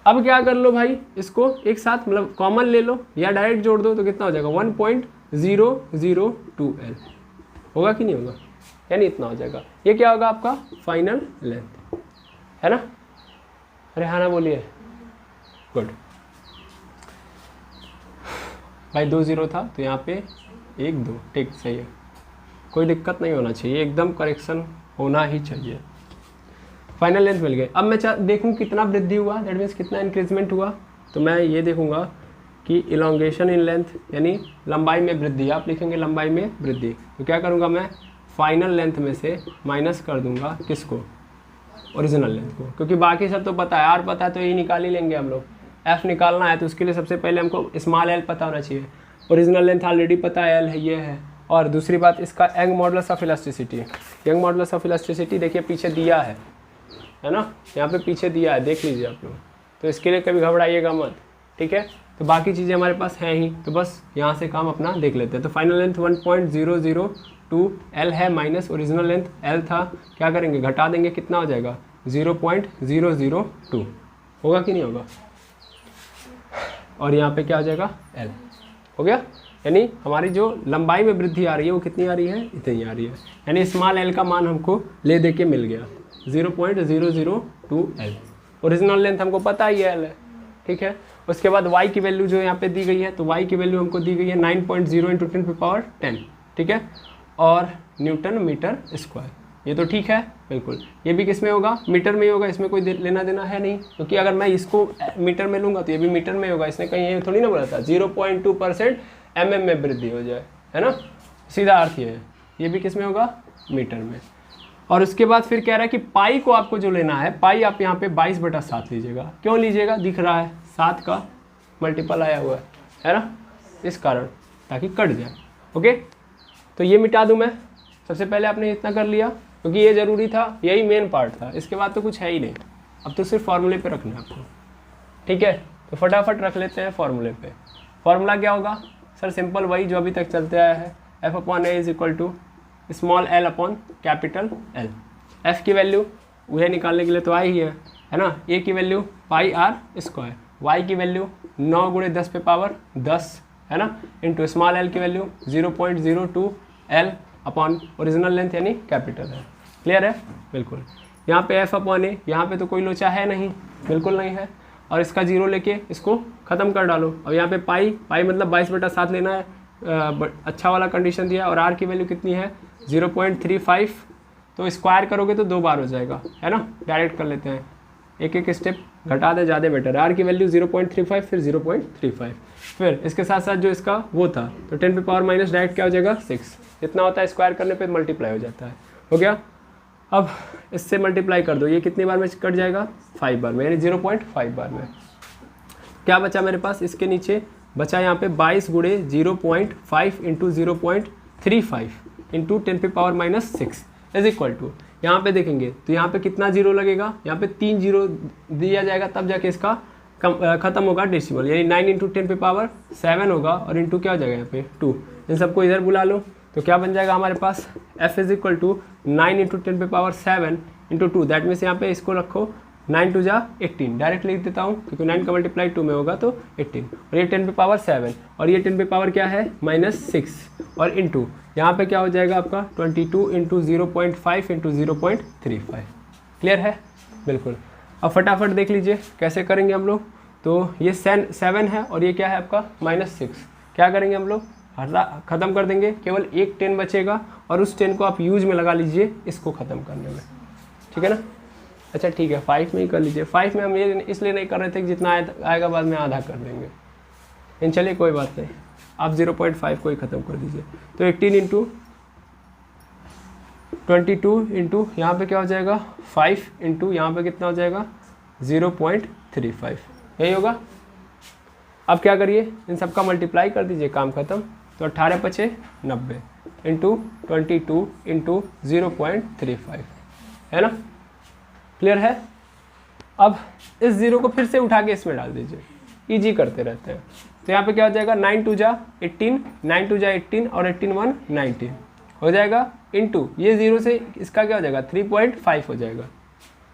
अब क्या कर लो भाई, इसको एक साथ मतलब कॉमन ले लो या डायरेक्ट जोड़ दो तो कितना हो जाएगा, 1.002L होगा कि नहीं होगा, यानी इतना हो जाएगा। ये क्या होगा आपका फाइनल लेंथ, है ना। अरे हाँ ना बोलिए, गुड भाई। 2 0 था तो यहाँ पे 1 2, ठीक सही है, कोई दिक्कत नहीं होना चाहिए, एकदम करेक्शन होना ही चाहिए। फाइनल लेंथ मिल गए। अब मैं देखूँ कितना वृद्धि हुआ, दैट मीन्स कितना इंक्रीजमेंट हुआ। तो मैं ये देखूँगा कि इलोंगेशन इन लेंथ, यानी लंबाई में वृद्धि, आप लिखेंगे लंबाई में वृद्धि। तो क्या करूँगा मैं, फाइनल लेंथ में से माइनस कर दूँगा किसको, ओरिजिनल लेंथ को, क्योंकि बाकी सब तो पता है, आर पता है तो यही निकाल ही लेंगे हम लोग। एफ निकालना है तो उसके लिए सबसे पहले हमको स्मॉल एल पता होना चाहिए, ओरिजिनल लेंथ ऑलरेडी पता है, एल है, ये है। और दूसरी बात इसका young modulus of elasticity, young modulus of elasticity देखिए पीछे दिया है ना, यहाँ पे पीछे दिया है, देख लीजिए आप लोग। तो इसके लिए कभी घबराइएगा मत, ठीक है। तो बाकी चीज़ें हमारे पास हैं ही, तो बस यहाँ से काम अपना देख लेते हैं। तो फाइनल लेंथ 1.002 L है, माइनस ओरिजिनल लेंथ L था, क्या करेंगे घटा देंगे, कितना हो जाएगा 0.002 होगा कि नहीं होगा, और यहाँ पे क्या हो जाएगा L हो गया। यानी हमारी जो लंबाई में वृद्धि आ रही है वो कितनी आ रही है, इतनी आ रही है, यानी स्मॉल L का मान हमको ले दे के मिल गया 0.002 L। ओरिजिनल लेंथ हमको पता ही है L है, ठीक है। उसके बाद y की वैल्यू जो यहाँ पे दी गई है, तो y की वैल्यू हमको दी गई है 9.0 × 10⁻10, ठीक है, और न्यूटन मीटर स्क्वायर। ये तो ठीक है बिल्कुल, ये भी किस में होगा, मीटर में ही होगा, इसमें कोई लेना देना है नहीं, क्योंकि अगर मैं इसको मीटर में लूँगा तो ये भी मीटर में होगा। इसने कहीं ये थोड़ी ना बोला था 0.2% mm में वृद्धि हो जाए, है ना, सीधा अर्थ ये है। ये भी किस में होगा, मीटर में। और उसके बाद फिर कह रहा है कि पाई को आपको जो लेना है, पाई आप यहाँ पे 22/7 लीजिएगा। क्यों लीजिएगा, दिख रहा है 7 का मल्टीपल आया हुआ है ना, इस कारण, ताकि कट जाए। ओके, तो ये मिटा दूँ मैं, सबसे पहले आपने इतना कर लिया क्योंकि ये ज़रूरी था, यही मेन पार्ट था, इसके बाद तो कुछ है ही नहीं। अब तो सिर्फ फार्मूले पे रखना है आपको, ठीक है। तो फटाफट रख लेते हैं फार्मूले पे। फार्मूला क्या होगा सर, सिंपल वही जो अभी तक चलते आया है, F/A = small l upon capital L। F की वैल्यू वह निकालने के लिए तो आई ही है ना, A की वैल्यू πr², y की वैल्यू 9 × 10⁻10 है ना, इंटू स्मॉल l की value 0.02 L upon original length यानी कैपिटल है। क्लियर है बिल्कुल। यहाँ पे F/A, यहाँ पे तो कोई लोचा है नहीं, बिल्कुल नहीं है, और इसका 0 लेके इसको ख़त्म कर डालो। अब यहाँ पे पाई मतलब 22/7 लेना है, अच्छा वाला कंडीशन दिया, और r की वैल्यू कितनी है 0.35, तो स्क्वायर करोगे तो 2 बार हो जाएगा, है ना। डायरेक्ट कर लेते हैं, एक एक स्टेप घटा दे ज़्यादा बेटर है। r की वैल्यू 0.35 फिर 0.35 फिर इसके साथ साथ जो इसका वो था तो 10 पे पावर माइनस डायरेक्ट क्या हो जाएगा 6, इतना होता है स्क्वायर करने पे मल्टीप्लाई हो जाता है। हो गया। अब इससे मल्टीप्लाई कर दो, ये कितनी बार में कट जाएगा 5 बार में, यानी 0.5 बार में। क्या बचा मेरे पास, इसके नीचे बचा यहाँ पे 22 गुणे 0.5 इंटू 0.35 इंटू 10 पे power minus 6 is equal to, यहाँ पे देखेंगे तो यहाँ पे कितना जीरो लगेगा, यहाँ पे 3 जीरो दिया जाएगा तब जाके इसका खत्म होगा डेसिमल, यानी 9 इंटू 10 पे पावर 7 होगा और इंटू क्या हो जाएगा यहाँ पे 2। इन सबको इधर बुला लो तो क्या बन जाएगा हमारे पास f is equal to 9 into 10 पे पावर 7 इंटू 2, दैट मीन्स यहाँ पे इसको रखो 9 टू जा 18, डायरेक्ट लिख देता हूँ क्योंकि 9 का मल्टीप्लाई 2 में होगा तो 18, और ये 10 पे पावर 7 और ये 10 पे पावर क्या है -6 और इंटू यहाँ पे क्या हो जाएगा आपका 22 इंटू 0.5 इंटू 0.35। क्लियर है, बिल्कुल। अब फटाफट देख लीजिए कैसे करेंगे हम लोग। तो ये 7 है और ये क्या है आपका -6, क्या करेंगे हम लोग ख़त्म कर देंगे, केवल एक 10 बचेगा और उस 10 को आप यूज में लगा लीजिए इसको ख़त्म करने में, ठीक है ना। अच्छा ठीक है 5 में ही कर लीजिए, 5 में हम ये इसलिए नहीं कर रहे थे कि जितना आएगा बाद में आधा कर देंगे, लेकिन चलिए कोई बात नहीं, आप 0.5 को ही ख़त्म कर दीजिए। तो 18 इंटू 22 इंटू यहाँ पे क्या हो जाएगा 5 इंटू यहाँ पे कितना हो जाएगा 0.35, यही होगा। अब क्या करिए इन सब का मल्टीप्लाई कर दीजिए, काम खत्म। तो 18 पचे 90 इंटू 22 इंटू 0.35, है ना, क्लियर है। अब इस जीरो को फिर से उठा के इसमें डाल दीजिए, इजी करते रहते हैं। तो यहाँ पे क्या हो जाएगा 9 टू जा 18, 9 टू जा 18 और 18 1 19 हो जाएगा, इंटू ये जीरो से इसका क्या हो जाएगा 3.5 हो जाएगा,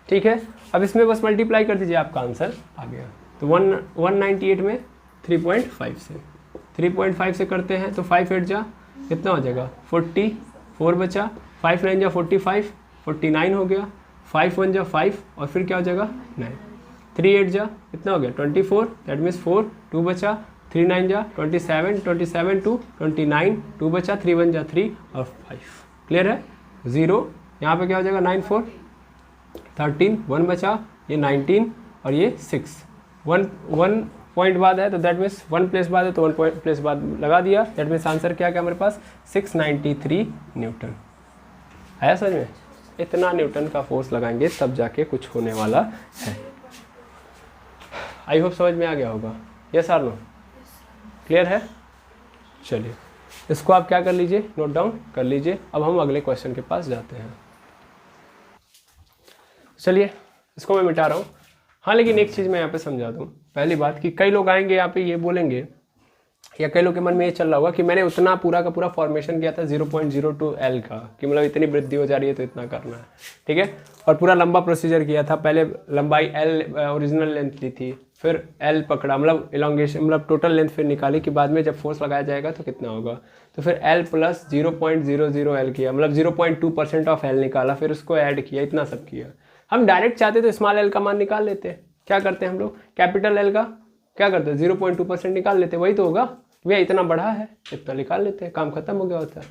ठीक है। अब इसमें बस मल्टीप्लाई कर दीजिए, आपका आंसर आ गया। तो 198 में 3.5 से करते हैं तो 5 8 जा कितना हो जाएगा 44 बचा, 5 9 जा 45, 49 हो गया, 5 1 जा 5 और फिर क्या हो जाएगा 9, 3 8 जा कितना हो गया 24, दैट मीन्स 4 2 बचा, 3 9 जा 27, 27 2 29, 2 बचा, 3 1 जा 3 और 5, क्लियर है। 0 यहाँ पे क्या हो जाएगा 9 4 13, 1 बचा, ये 19 और ये 6, 1 पॉइंट बाद है तो दैट मीन्स 1 प्लेस बाद है तो 1 पॉइंट प्लेस बाद लगा दिया, दैट मीन्स आंसर क्या क्या मेरे पास 693 न्यूटन। आया समझ में, इतना न्यूटन का फोर्स लगाएंगे तब जाके कुछ होने वाला है। आई होप समझ में आ गया होगा, यस और नो, क्लियर है। चलिए इसको आप क्या कर लीजिए, नोट डाउन कर लीजिए। अब हम अगले क्वेश्चन के पास जाते हैं। चलिए इसको मैं मिटा रहा हूँ। हाँ लेकिन एक चीज़ मैं यहाँ पे समझा दूँ, पहली बात कि कई लोग आएंगे यहाँ पे ये बोलेंगे, या कई लोग के मन में ये चल रहा होगा कि मैंने उतना पूरा का पूरा फॉर्मेशन किया था 0.02 L का, कि मतलब इतनी वृद्धि हो जा रही है तो इतना करना है, ठीक है। और पूरा लंबा प्रोसीजर किया था, पहले लंबाई L ओरिजिनल लेंथ ली थी, फिर L पकड़ा, मतलब इलांगेशन मतलब टोटल लेंथ फिर निकाली कि बाद में जब फोर्स लगाया जाएगा तो कितना होगा, तो फिर L प्लस 0.00 L किया, मतलब 0.2% ऑफ L निकाला, फिर उसको ऐड किया, इतना सब किया। हम डायरेक्ट चाहते तो स्मॉल L का मान निकाल लेते, क्या करते हैं हम लोग कैपिटल L का क्या करते हैं 0.2% निकाल लेते, वही तो होगा भैया, इतना बढ़ा है इतना निकाल लेते हैं, काम खत्म हो गया होता है।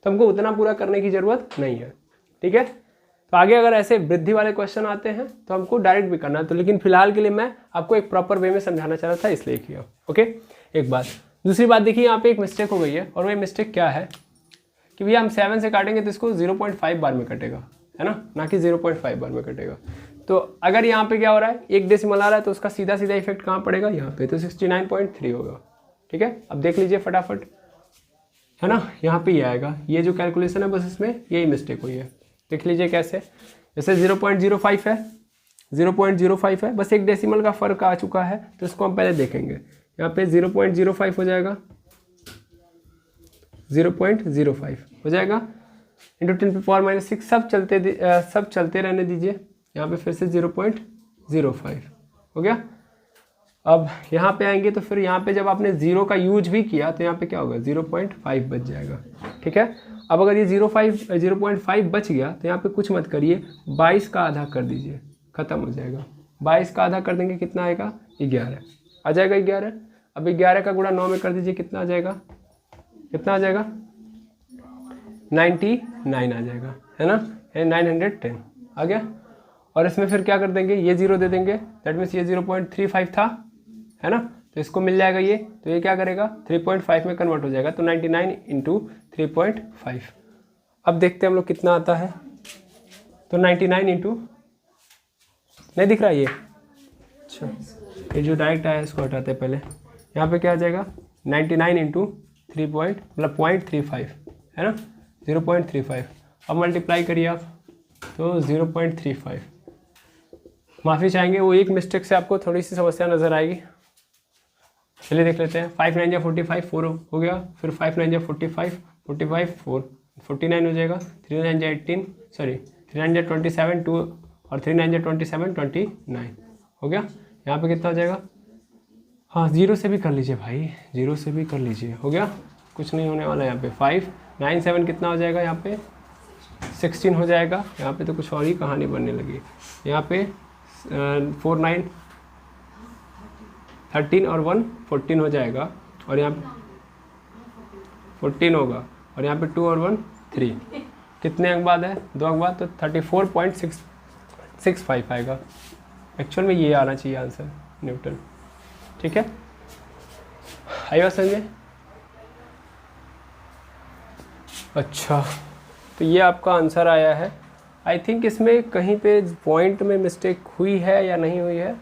तो हमको उतना पूरा करने की ज़रूरत नहीं है, ठीक है। तो आगे अगर ऐसे वृद्धि वाले क्वेश्चन आते हैं तो हमको डायरेक्ट भी करना है, तो लेकिन फिलहाल के लिए मैं आपको एक प्रॉपर वे में समझाना चाह रहा था, इसलिए किया, ओके। एक बात, दूसरी बात देखिए यहाँ पे एक मिस्टेक हो गई है, और वही मिस्टेक क्या है कि भैया हम 7 से काटेंगे तो इसको 0.5 बार में कटेगा, है ना कि 0.5 बार में कटेगा। तो अगर यहाँ पे क्या हो रहा है एक डेसिमल आ रहा है तो उसका सीधा सीधा इफेक्ट कहाँ पड़ेगा यहाँ पे, तो 69.3 होगा, ठीक है। अब देख लीजिए फटाफट, है ना, यहाँ पे ये आएगा, ये जो कैलकुलेशन है बस इसमें यही मिस्टेक हुई है। देख लीजिए कैसे, जैसे 0.05 है, 0.05 है, बस एक डेसिमल का फर्क आ चुका है, तो इसको हम पहले देखेंगे। यहाँ पे 0.05 हो जाएगा, 0.05 हो जाएगा इंटू 10 पे पावर माइनस 6, सब चलते रहने दीजिए। यहाँ पे फिर से 0.05 हो गया। अब यहाँ पे आएंगे तो फिर यहाँ पे जब आपने 0 का यूज भी किया तो यहाँ पे क्या होगा 0.5 बच जाएगा, ठीक है। अब अगर ये 0.5 बच गया तो यहाँ पे कुछ मत करिए, 22 का आधा कर दीजिए, ख़त्म हो जाएगा। 22 का आधा कर देंगे कितना आएगा 11 आ जाएगा 11। अब 11 का गुणा 9 में कर दीजिए, कितना आ जाएगा, कितना आ जाएगा 99 आ जाएगा, है ना, 910 आ गया। और इसमें फिर क्या कर देंगे, ये 0 दे देंगे, दैट मीन्स ये 0.35 था, है ना, तो इसको मिल जाएगा ये, तो ये क्या करेगा 3.5 में कन्वर्ट हो जाएगा, तो 99 इंटू 3.5। अब देखते हैं हम लोग कितना आता है, तो 99 इंटू, नहीं दिख रहा ये, अच्छा ये जो डायरेक्ट आया इसको हटाते हैं पहले, यहाँ पे क्या आ जाएगा 99 इंटू 0.35 है ना, 0.35। अब मल्टीप्लाई करिए आप, तो 0.35। माफ़ी चाहेंगे, वो एक मिस्टेक से आपको थोड़ी सी समस्या नज़र आएगी। चलिए देख लेते हैं, 5 9 45 4 हो गया, फिर 5 9 45 45 4 49 हो जाएगा, 3 9 18 सॉरी 3 9 27 2 और 3 9 27 29 हो गया। यहाँ पे कितना हो जाएगा, हाँ 0 से भी कर लीजिए भाई, 0 से भी कर लीजिए, हो गया, कुछ नहीं होने वाला। यहाँ पे 5 9 7 कितना हो जाएगा, यहाँ पे 16 हो जाएगा। यहाँ पे तो कुछ और ही कहानी बनने लगी। यहाँ पे 4 9 13 और 1 14 हो जाएगा, और यहाँ पे 14 होगा, और यहाँ पे 2 और 1 3। कितने अंक बाद है, 2 अंक बाद, तो 34.65 आएगा। एक्चुअल में ये आना चाहिए आंसर, न्यूटन। ठीक है, आई बात समझ में? अच्छा, तो ये आपका आंसर आया है। आई थिंक इसमें कहीं पे पॉइंट में मिस्टेक हुई है या नहीं हुई है,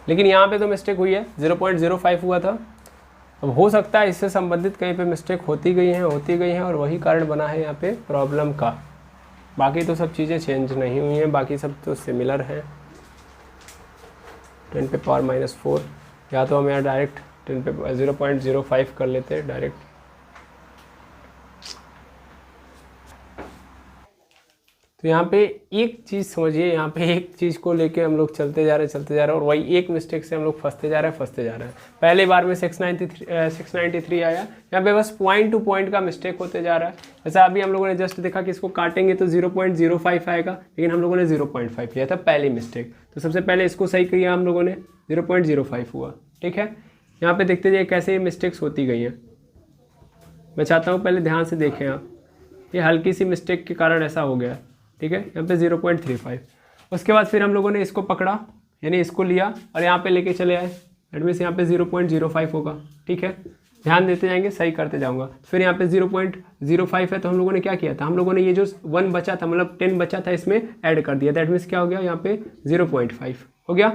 लेकिन यहाँ पे तो मिस्टेक हुई है, 0.05 हुआ था। अब हो सकता है इससे संबंधित कहीं पे मिस्टेक होती गई हैं और वही कारण बना है यहाँ पे प्रॉब्लम का। बाकी तो सब चीज़ें चेंज नहीं हुई हैं, बाकी सब तो सिमिलर हैं। 10 पे पावर -4, या तो हम यहाँ डायरेक्ट 10 पे 0.05 कर लेते हैं डायरेक्ट। तो यहाँ पे एक चीज़ समझिए, यहाँ पे एक चीज़ को लेके हम लोग चलते जा रहे हैं, और वही एक मिस्टेक से हम लोग फंसते जा रहे हैं। पहले बार में 693 आया, यहाँ पे बस पॉइंट टू पॉइंट का मिस्टेक होते जा रहा है। जैसा अभी हम लोगों ने जस्ट देखा कि इसको काटेंगे तो 0.05 आएगा, लेकिन हम लोगों ने 0.5 किया था पहली मिस्टेक। तो सबसे पहले इसको सही किया हम लोगों ने, 0.05 हुआ। ठीक है, यहाँ पे देखते जाइए कैसे ये मिस्टेक्स होती गई हैं। मैं चाहता हूँ पहले ध्यान से देखें आप, ये हल्की सी मिस्टेक के कारण ऐसा हो गया। ठीक है, यहाँ पे 0.35। उसके बाद फिर हम लोगों ने इसको पकड़ा, यानी इसको लिया और यहाँ पे लेके चले आए, दैट मीन्स यहाँ पे 0.05 होगा। ठीक है, ध्यान देते जाएंगे, सही करते जाऊँगा। फिर यहाँ पे 0.05 है, तो हम लोगों ने क्या किया था, हम लोगों ने ये जो 1 बचा था, मतलब 10 बचा था, इसमें ऐड कर दिया। दैट मीन्स क्या हो गया, यहाँ पे 0.5 हो गया।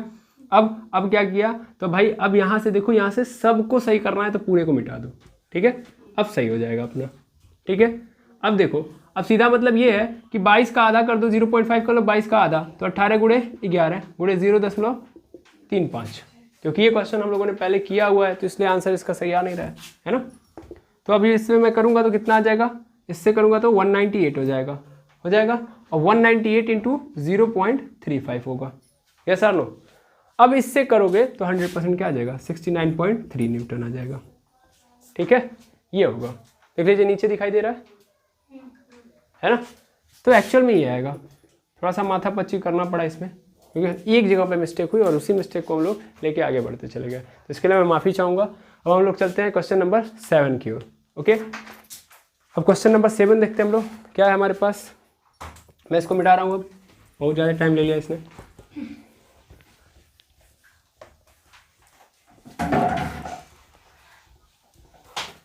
अब क्या किया, तो भाई अब यहाँ से देखो, यहाँ से सबको सही करना है तो पूरे को मिटा दो। ठीक है, अब सही हो जाएगा अपना। ठीक है, अब देखो, अब सीधा मतलब ये है कि 22 का आधा कर दो, 0.5 कर लो 22 का आधा, तो 18 गुणे 11 गुणे 0.35, क्योंकि ये क्वेश्चन हम लोगों ने पहले किया हुआ है, तो इसलिए आंसर इसका सही आ नहीं रहा है ना। तो अभी इसमें मैं करूँगा तो कितना आ जाएगा, इससे करूँगा तो 198 हो जाएगा, और 198 इंटू 0.35 होगा। यस और नो? अब इससे करोगे तो 100% क्या आ जाएगा, 69.3 न्यूटन आ जाएगा। ठीक है, ये होगा, देख लीजिए नीचे दिखाई दे रहा है ना। तो एक्चुअल में ये आएगा, थोड़ा सा माथा पच्ची करना पड़ा इसमें, क्योंकि एक जगह पे मिस्टेक हुई और उसी मिस्टेक को हम लोग लेके आगे बढ़ते चले गए। तो इसके लिए मैं माफ़ी चाहूँगा। अब हम लोग चलते हैं क्वेश्चन नंबर 7 की ओर। ओके, अब क्वेश्चन नंबर 7 देखते हैं हम लोग क्या है हमारे पास। मैं इसको मिटा रहा हूँ, अब बहुत ज़्यादा टाइम ले लिया इसने।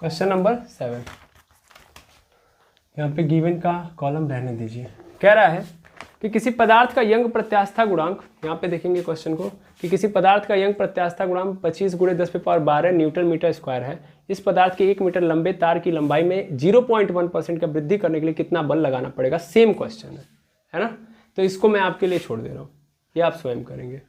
क्वेश्चन नंबर 7, यहाँ पे गिवन का कॉलम रहने दीजिए। कह रहा है कि किसी पदार्थ का यंग प्रत्यास्था गुणांक, यहाँ पे देखेंगे क्वेश्चन को, कि किसी पदार्थ का यंग प्रत्यास्था गुणांक 25 गुणे 10 पे पावर 12 न्यूटन मीटर स्क्वायर है। इस पदार्थ के 1 मीटर लंबे तार की लंबाई में 0.1% का वृद्धि करने के लिए कितना बल लगाना पड़ेगा। सेम क्वेश्चन है ना, तो इसको मैं आपके लिए छोड़ दे रहा हूँ, ये आप स्वयं करेंगे।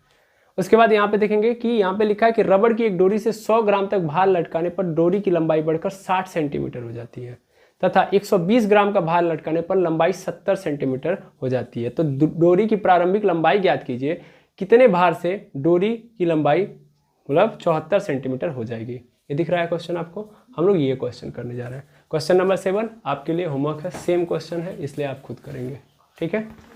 उसके बाद यहाँ पे देखेंगे कि यहाँ पे लिखा है कि रबड़ की एक डोरी से 100 ग्राम तक भार लटकाने पर डोरी की लंबाई बढ़कर 60 सेंटीमीटर हो जाती है, तथा 120 ग्राम का भार लटकाने पर लंबाई 70 सेंटीमीटर हो जाती है। तो डोरी की प्रारंभिक लंबाई ज्ञात कीजिए, कितने भार से डोरी की लंबाई मतलब 74 सेंटीमीटर हो जाएगी। ये दिख रहा है क्वेश्चन आपको, हम लोग ये क्वेश्चन करने जा रहे हैं। क्वेश्चन नंबर 7 आपके लिए होमवर्क है, सेम क्वेश्चन है, इसलिए आप खुद करेंगे। ठीक है।